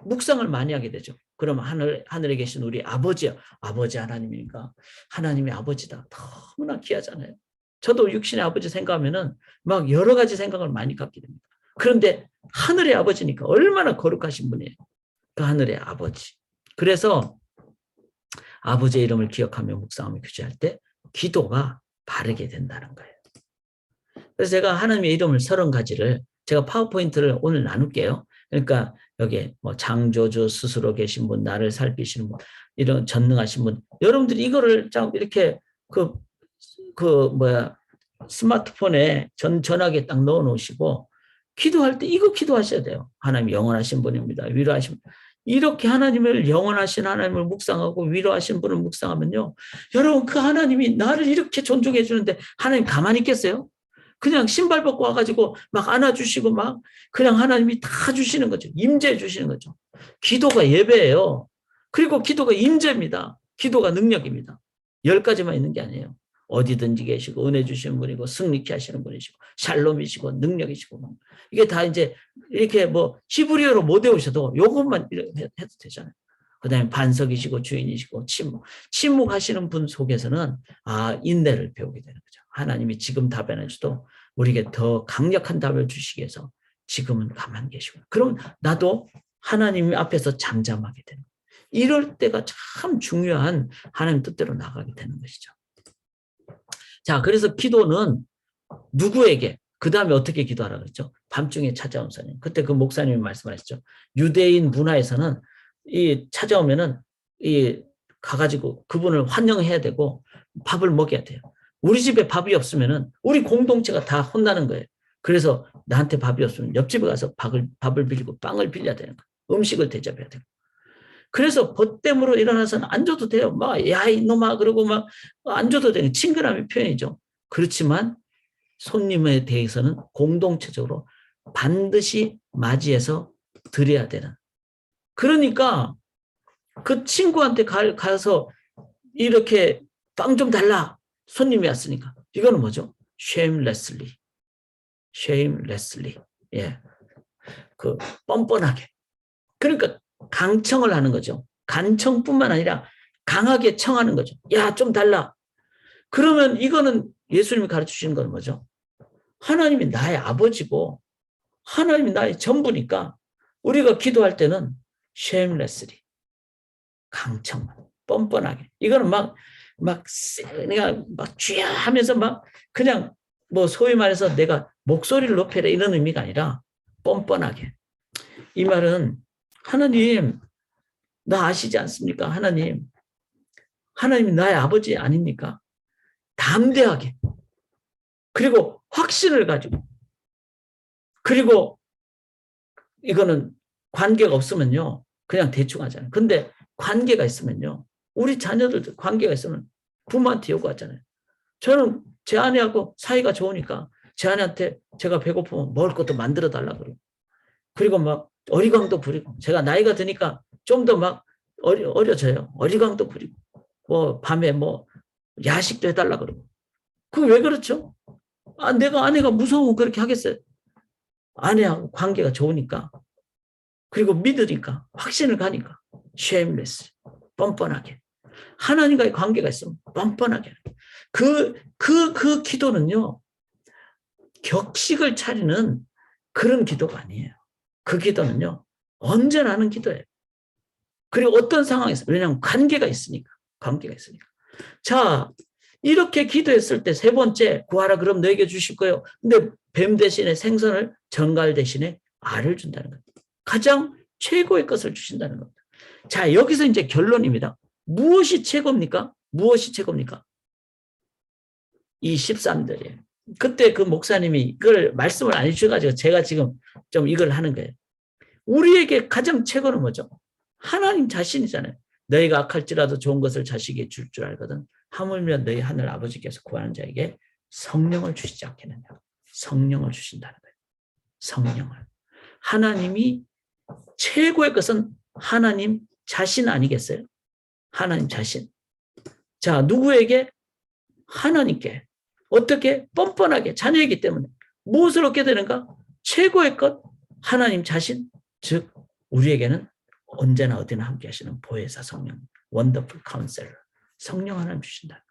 묵상을 많이 하게 되죠. 그럼 하늘에 계신 우리 아버지야. 아버지 하나님이니까 하나님의 아버지다. 너무나 귀하잖아요. 저도 육신의 아버지 생각하면은 막 여러 가지 생각을 많이 갖게 됩니다. 그런데 하늘의 아버지니까 얼마나 거룩하신 분이에요. 그 하늘의 아버지. 그래서 아버지의 이름을 기억하며 묵상하며 규제할 때 기도가 바르게 된다는 거예요. 그래서 제가 하나님의 이름을 30가지를 제가 파워포인트를 오늘 나눌게요. 그러니까 여기에 뭐 창조주 스스로 계신 분, 나를 살피시는 분, 이런 전능하신 분, 여러분들이 이거를 이렇게 스마트폰에 전화기에 딱 넣어 놓으시고 기도할 때 이거 기도하셔야 돼요. 하나님 영원하신 분입니다. 위로하신 분. 이렇게 하나님을 영원하신 하나님을 묵상하고 위로하신 분을 묵상하면요. 여러분 그 하나님이 나를 이렇게 존중해 주는데 하나님 가만히 있겠어요? 그냥 신발 벗고 와가지고 막 안아주시고 막 그냥 하나님이 다 주시는 거죠. 임재해 주시는 거죠. 기도가 예배예요. 그리고 기도가 임재입니다. 기도가 능력입니다. 10가지만 있는 게 아니에요. 어디든지 계시고 은혜 주시는 분이고 승리케 하시는 분이시고 샬롬이시고 능력이시고 이게 다 이제 이렇게 뭐 히브리어로 못 외우셔도 요것만 해도 되잖아요. 그 다음에 반석이시고 주인이시고 침묵하시는 분 속에서는 인내를 배우게 되는 거죠. 하나님이 지금 답 안 해줘도 우리에게 더 강력한 답을 주시기 위해서 지금은 가만히 계시고 그럼 나도 하나님 앞에서 잠잠하게 되는 거예요. 이럴 때가 참 중요한 하나님 뜻대로 나가게 되는 것이죠. 자, 그래서 기도는 누구에게 그 다음에 어떻게 기도하라 그랬죠? 밤중에 찾아온 사람. 그때 그 목사님이 말씀하셨죠. 유대인 문화에서는 이 찾아오면은 이 가가지고 그분을 환영해야 되고 밥을 먹여야 돼요. 우리 집에 밥이 없으면은 우리 공동체가 다 혼나는 거예요. 그래서 나한테 밥이 없으면 옆집에 가서 밥을 빌리고 빵을 빌려야 되는 거예요. 음식을 대접해야 되고. 그래서 벗됨으로 일어나서는 안 줘도 돼요. 막 야 이놈아 그러고 막 안 줘도 되는 친근함의 표현이죠. 그렇지만 손님에 대해서는 공동체적으로 반드시 맞이해서 드려야 되는. 그러니까 그 친구한테 가서 이렇게 빵 좀 달라. 손님이 왔으니까. 이거는 뭐죠? shamelessly. shamelessly. 예. 그 뻔뻔하게. 그러니까 강청을 하는 거죠. 간청뿐만 아니라 강하게 청하는 거죠. 야, 좀 달라. 그러면 이거는 예수님이 가르쳐 주시는 건 뭐죠? 하나님이 나의 아버지고 하나님이 나의 전부니까 우리가 기도할 때는 shamelessly. 강청, 뻔뻔하게. 이거는 내가 막 쥐야 하면서 막 그냥 뭐 소위 말해서 내가 목소리를 높여라 이런 의미가 아니라 뻔뻔하게. 이 말은 하나님, 나 아시지 않습니까? 하나님이 나의 아버지 아닙니까? 담대하게. 그리고 확신을 가지고. 그리고 이거는 관계가 없으면요. 그냥 대충 하잖아요. 근데 관계가 있으면요. 우리 자녀들도 관계가 있으면 부모한테 요구하잖아요. 저는 제 아내하고 사이가 좋으니까 제 아내한테 제가 배고프면 먹을 것도 만들어 달라고 그러고. 그리고 막 어리광도 부리고. 제가 나이가 드니까 좀 더 막 어려져요. 어리광도 부리고. 뭐 밤에 뭐 야식도 해달라 그러고. 그게 왜 그렇죠? 내가 아내가 무서우면 그렇게 하겠어요. 아내하고 관계가 좋으니까. 그리고 믿으니까. 확신을 가니까. shameless. 뻔뻔하게. 하나님과의 관계가 있으면 뻔뻔하게. 그 기도는요, 격식을 차리는 그런 기도가 아니에요. 그 기도는요, 언제나 하는 기도예요. 그리고 어떤 상황에서, 왜냐하면 관계가 있으니까. 자, 이렇게 기도했을 때 세 번째, 구하라 그럼 너에게 주실 거예요. 근데 뱀 대신에 생선을, 전갈 대신에 알을 준다는 거예요. 가장 최고의 것을 주신다는 겁니다. 자, 여기서 이제 결론입니다. 무엇이 최고입니까? 이 13절이에요. 그때 그 목사님이 이걸 말씀을 안 해주셔가지고 제가 지금 좀 이걸 하는 거예요. 우리에게 가장 최고는 뭐죠? 하나님 자신이잖아요. 너희가 악할지라도 좋은 것을 자식에게 줄 줄 알거든. 하물며 너희 하늘 아버지께서 구하는 자에게 성령을 주시지 않겠느냐. 성령을 주신다는 거예요. 성령을. 하나님이 최고의 것은 하나님 자신 아니겠어요? 하나님 자신. 자, 누구에게? 하나님께. 어떻게? 뻔뻔하게 자녀이기 때문에. 무엇을 얻게 되는가? 최고의 것, 하나님 자신. 즉 우리에게는 언제나 어디나 함께 하시는 보혜사 성령, 원더풀 카운셀러, 성령 하나님 주신다.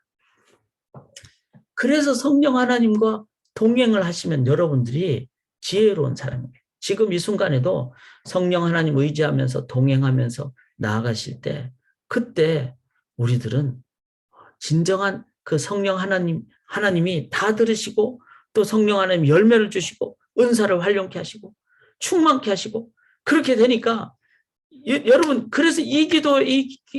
그래서 성령 하나님과 동행을 하시면 여러분들이 지혜로운 사람이에요. 지금 이 순간에도 성령 하나님 의지하면서 동행하면서 나아가실 때 그때 우리들은 진정한 그 성령 하나님이 다 들으시고 또 성령 하나님 열매를 주시고 은사를 활용케 하시고 충만케 하시고 그렇게 되니까 여러분 그래서 이 기도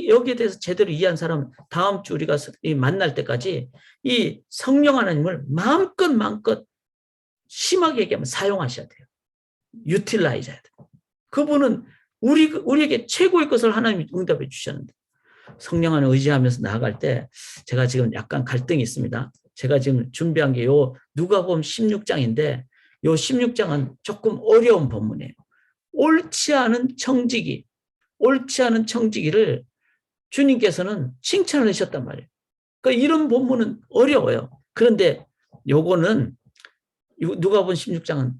여기에 대해서 제대로 이해한 사람은 다음 주 우리가 만날 때까지 이 성령 하나님을 마음껏 심하게 얘기하면 사용하셔야 돼요. 유틸라이즈 해야 돼요. 그분은 우리에게 최고의 것을 하나님이 응답해 주셨는데 성령 하나님 의지하면서 나아갈 때 제가 지금 약간 갈등이 있습니다. 제가 지금 준비한 게 요 누가복음 16장인데 요 16장은 조금 어려운 본문이에요. 옳지 않은 청지기를 주님께서는 칭찬을 하셨단 말이에요. 그러니까 이런 본문은 어려워요. 그런데 요거는 누가복음 16장은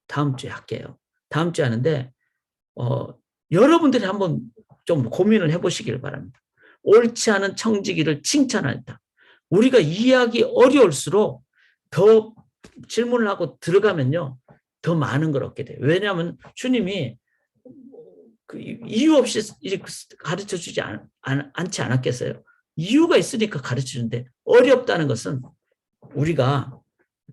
다음 주에 할게요. 다음 주에 하는데 여러분들이 한번 좀 고민을 해보시길 바랍니다. 옳지 않은 청지기를 칭찬한다. 우리가 이해하기 어려울수록 더 질문을 하고 들어가면요. 더 많은 걸 얻게 돼요. 왜냐하면 주님이 이유 없이 가르쳐주지 않지 않았겠어요. 이유가 있으니까 가르쳐주는데 어렵다는 것은 우리가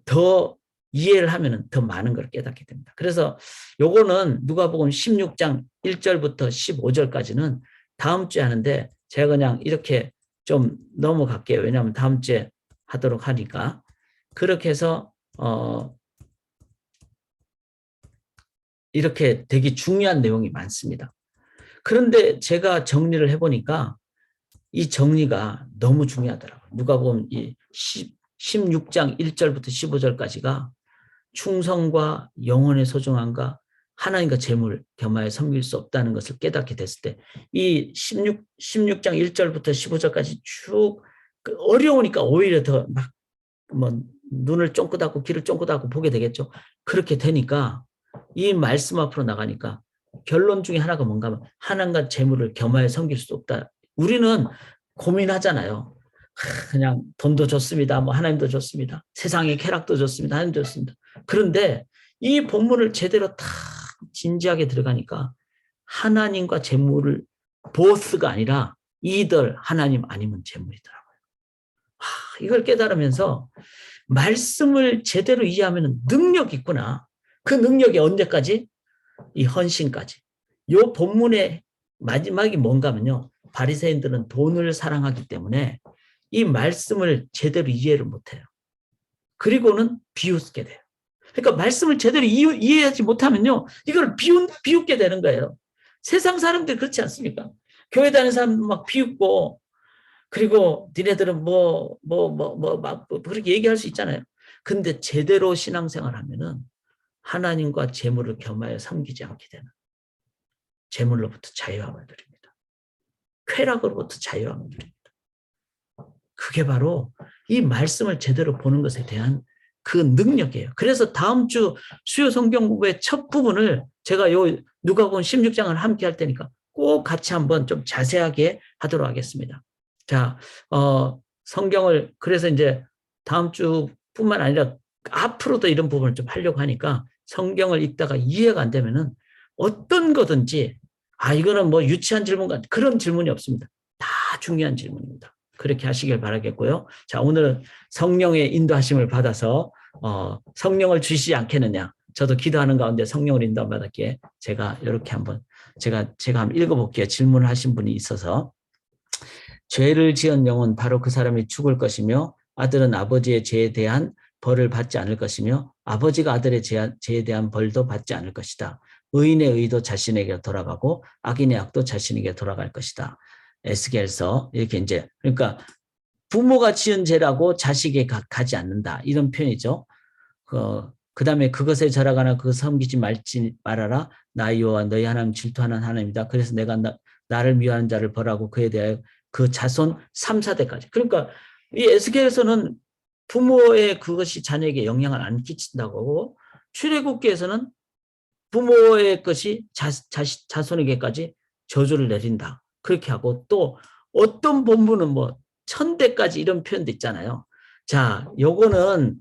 더 이해를 하면 더 많은 걸 깨닫게 됩니다. 그래서 요거는 누가복음 16장 1절부터 15절까지는 다음 주에 하는데 제가 그냥 이렇게 좀 넘어갈게요. 왜냐하면 다음 주에 하도록 하니까. 그렇게 해서 이렇게 되게 중요한 내용이 많습니다. 그런데 제가 정리를 해보니까 이 정리가 너무 중요하더라고요. 누가복음 이 16장 1절부터 15절까지가 충성과 영혼의 소중함과 하나님과 재물 겸하여 섬길 수 없다는 것을 깨닫게 됐을 때 이 16장 1절부터 15절까지 쭉 어려우니까 오히려 더 막 뭐 눈을 쫑긋하고 귀를 쫑긋하고 보게 되겠죠. 그렇게 되니까 이 말씀 앞으로 나가니까 결론 중에 하나가 뭔가 하면 하나님과 재물을 겸하여 섬길 수 없다. 우리는 고민하잖아요. 그냥 돈도 좋습니다. 뭐 하나님도 좋습니다. 세상의 쾌락도 좋습니다. 하나님도 좋습니다. 그런데 이 본문을 제대로 다 진지하게 들어가니까 하나님과 재물을 보스가 아니라 이들 하나님 아니면 재물이더라고요. 이걸 깨달으면서 말씀을 제대로 이해하면 능력이 있구나. 그 능력이 언제까지? 이 헌신까지. 이 본문의 마지막이 뭔가 하면요. 바리새인들은 돈을 사랑하기 때문에 이 말씀을 제대로 이해를 못해요. 그리고는 비웃게 돼요. 그러니까 말씀을 제대로 이해하지 못하면요. 이걸 비웃게 되는 거예요. 세상 사람들이 그렇지 않습니까? 교회 다니는 사람 막 비웃고 그리고 니네들은 막 그렇게 얘기할 수 있잖아요. 근데 제대로 신앙생활 하면은 하나님과 재물을 겸하여 섬기지 않게 되는 재물로부터 자유함을 누립니다. 쾌락으로부터 자유함을 누립니다. 그게 바로 이 말씀을 제대로 보는 것에 대한 그 능력이에요. 그래서 다음 주 수요 성경 공부의 첫 부분을 제가 요 누가복음 16장을 함께 할 테니까 꼭 같이 한번 좀 자세하게 하도록 하겠습니다. 자, 성경을 그래서 이제 다음 주뿐만 아니라 앞으로도 이런 부분을 좀 하려고 하니까 성경을 읽다가 이해가 안 되면은 어떤 거든지 이거는 뭐 유치한 질문 같은 그런 질문이 없습니다. 다 중요한 질문입니다. 그렇게 하시길 바라겠고요. 자, 오늘은 성령의 인도하심을 받아서 성령을 주시지 않겠느냐. 저도 기도하는 가운데 성령을 인도함 받았기에 제가 이렇게 한번 제가 한번 읽어볼게요. 질문을 하신 분이 있어서 죄를 지은 영은 바로 그 사람이 죽을 것이며 아들은 아버지의 죄에 대한 벌을 받지 않을 것이며 아버지가 아들의 죄에 대한 벌도 받지 않을 것이다. 의인의 의도 자신에게 돌아가고 악인의 악도 자신에게 돌아갈 것이다. 에스겔서 이렇게 이제 그러니까 부모가 지은 죄라고 자식에게 가지 않는다. 이런 표현이죠. 그다음에 그것에 절하거나 그 섬기지 말아라. 나 여호와 너희 하나님 질투하는 하나님이다. 그래서 내가 나를 미워하는 자를 벌하고 그에 대하여 그 자손 3, 4대까지. 그러니까 이 에스겔에서는 부모의 그것이 자녀에게 영향을 안 끼친다고 하고 출애굽기에서는 부모의 것이 자손에게까지 저주를 내린다. 그렇게 하고 또 어떤 본문은 뭐 1000대까지 이런 표현도 있잖아요. 자, 요거는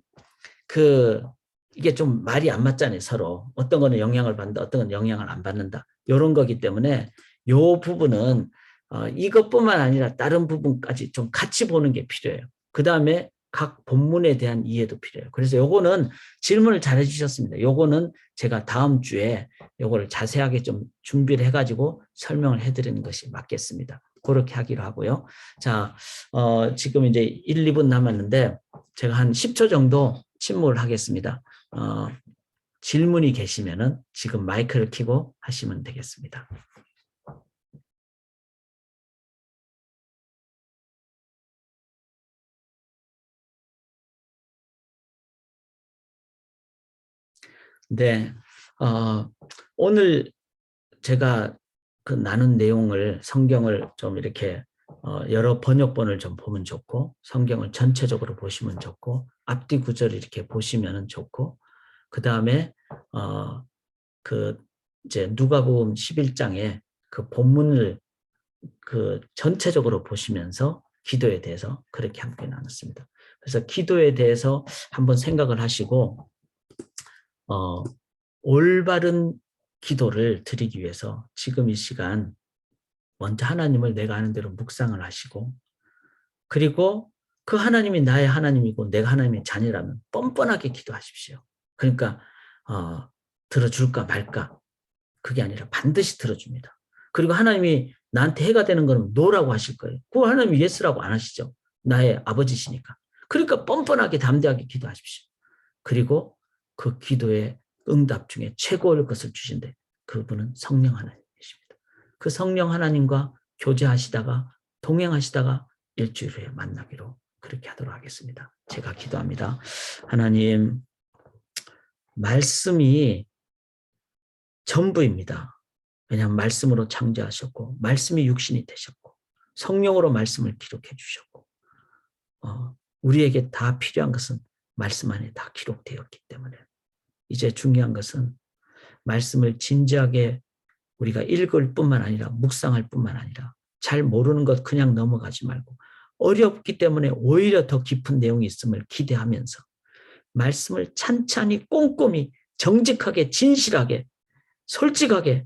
이게 좀 말이 안 맞잖아요, 서로. 어떤 거는 영향을 받는다, 어떤 건 영향을 안 받는다. 이런 거기 때문에 요 부분은 이것뿐만 아니라 다른 부분까지 좀 같이 보는 게 필요해요. 그 다음에 각 본문에 대한 이해도 필요해요. 그래서 요거는 질문을 잘 해주셨습니다. 요거는 제가 다음 주에 요거를 자세하게 좀 준비를 해가지고 설명을 해드리는 것이 맞겠습니다. 그렇게 하기로 하고요. 자, 지금 이제 1, 2분 남았는데 제가 한 10초 정도 침묵을 하겠습니다. 질문이 계시면은 지금 마이크를 켜고 하시면 되겠습니다. 네, 오늘 제가 그 나눈 내용을 성경을 좀 이렇게 여러 번역본을 좀 보면 좋고 성경을 전체적으로 보시면 좋고 앞뒤 구절을 이렇게 보시면 좋고 그 다음에 그 이제 누가복음 11장에 그 본문을 그 전체적으로 보시면서 기도에 대해서 그렇게 함께 나눴습니다. 그래서 기도에 대해서 한번 생각을 하시고 올바른 기도를 드리기 위해서 지금 이 시간 먼저 하나님을 내가 아는 대로 묵상을 하시고 그리고 그 하나님이 나의 하나님이고 내가 하나님의 자녀라면 뻔뻔하게 기도하십시오. 그러니까 들어줄까 말까 그게 아니라 반드시 들어줍니다. 그리고 하나님이 나한테 해가 되는 거는 노라고 하실 거예요. 그 하나님이 예스라고 안 하시죠. 나의 아버지시니까. 그러니까 뻔뻔하게 담대하게 기도하십시오. 그리고 그 기도의 응답 중에 최고의 것을 주신대. 그분은 성령 하나님이십니다. 그 성령 하나님과 교제하시다가 동행하시다가 일주일 후에 만나기로 그렇게 하도록 하겠습니다. 제가 기도합니다. 하나님, 말씀이 전부입니다. 왜냐하면 말씀으로 창조하셨고 말씀이 육신이 되셨고 성령으로 말씀을 기록해 주셨고 우리에게 다 필요한 것은 말씀 안에 다 기록되었기 때문에 이제 중요한 것은 말씀을 진지하게 우리가 읽을 뿐만 아니라 묵상할 뿐만 아니라 잘 모르는 것 그냥 넘어가지 말고 어렵기 때문에 오히려 더 깊은 내용이 있음을 기대하면서 말씀을 찬찬히 꼼꼼히 정직하게 진실하게 솔직하게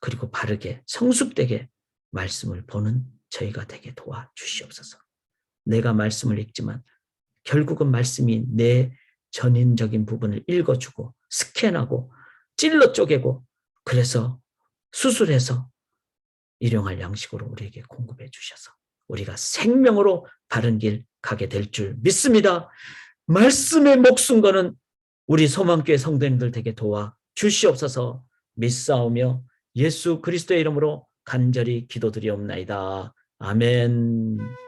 그리고 바르게 성숙되게 말씀을 보는 저희가 되게 도와주시옵소서. 내가 말씀을 읽지만 결국은 말씀이 내 전인적인 부분을 읽어주고 스캔하고 찔러 쪼개고 그래서 수술해서 일용할 양식으로 우리에게 공급해 주셔서 우리가 생명으로 바른 길 가게 될 줄 믿습니다. 말씀의 목숨 거는 우리 소망교회 성도님들 되게 도와 주시옵소서. 믿사오며 예수 그리스도의 이름으로 간절히 기도드리옵나이다. 아멘.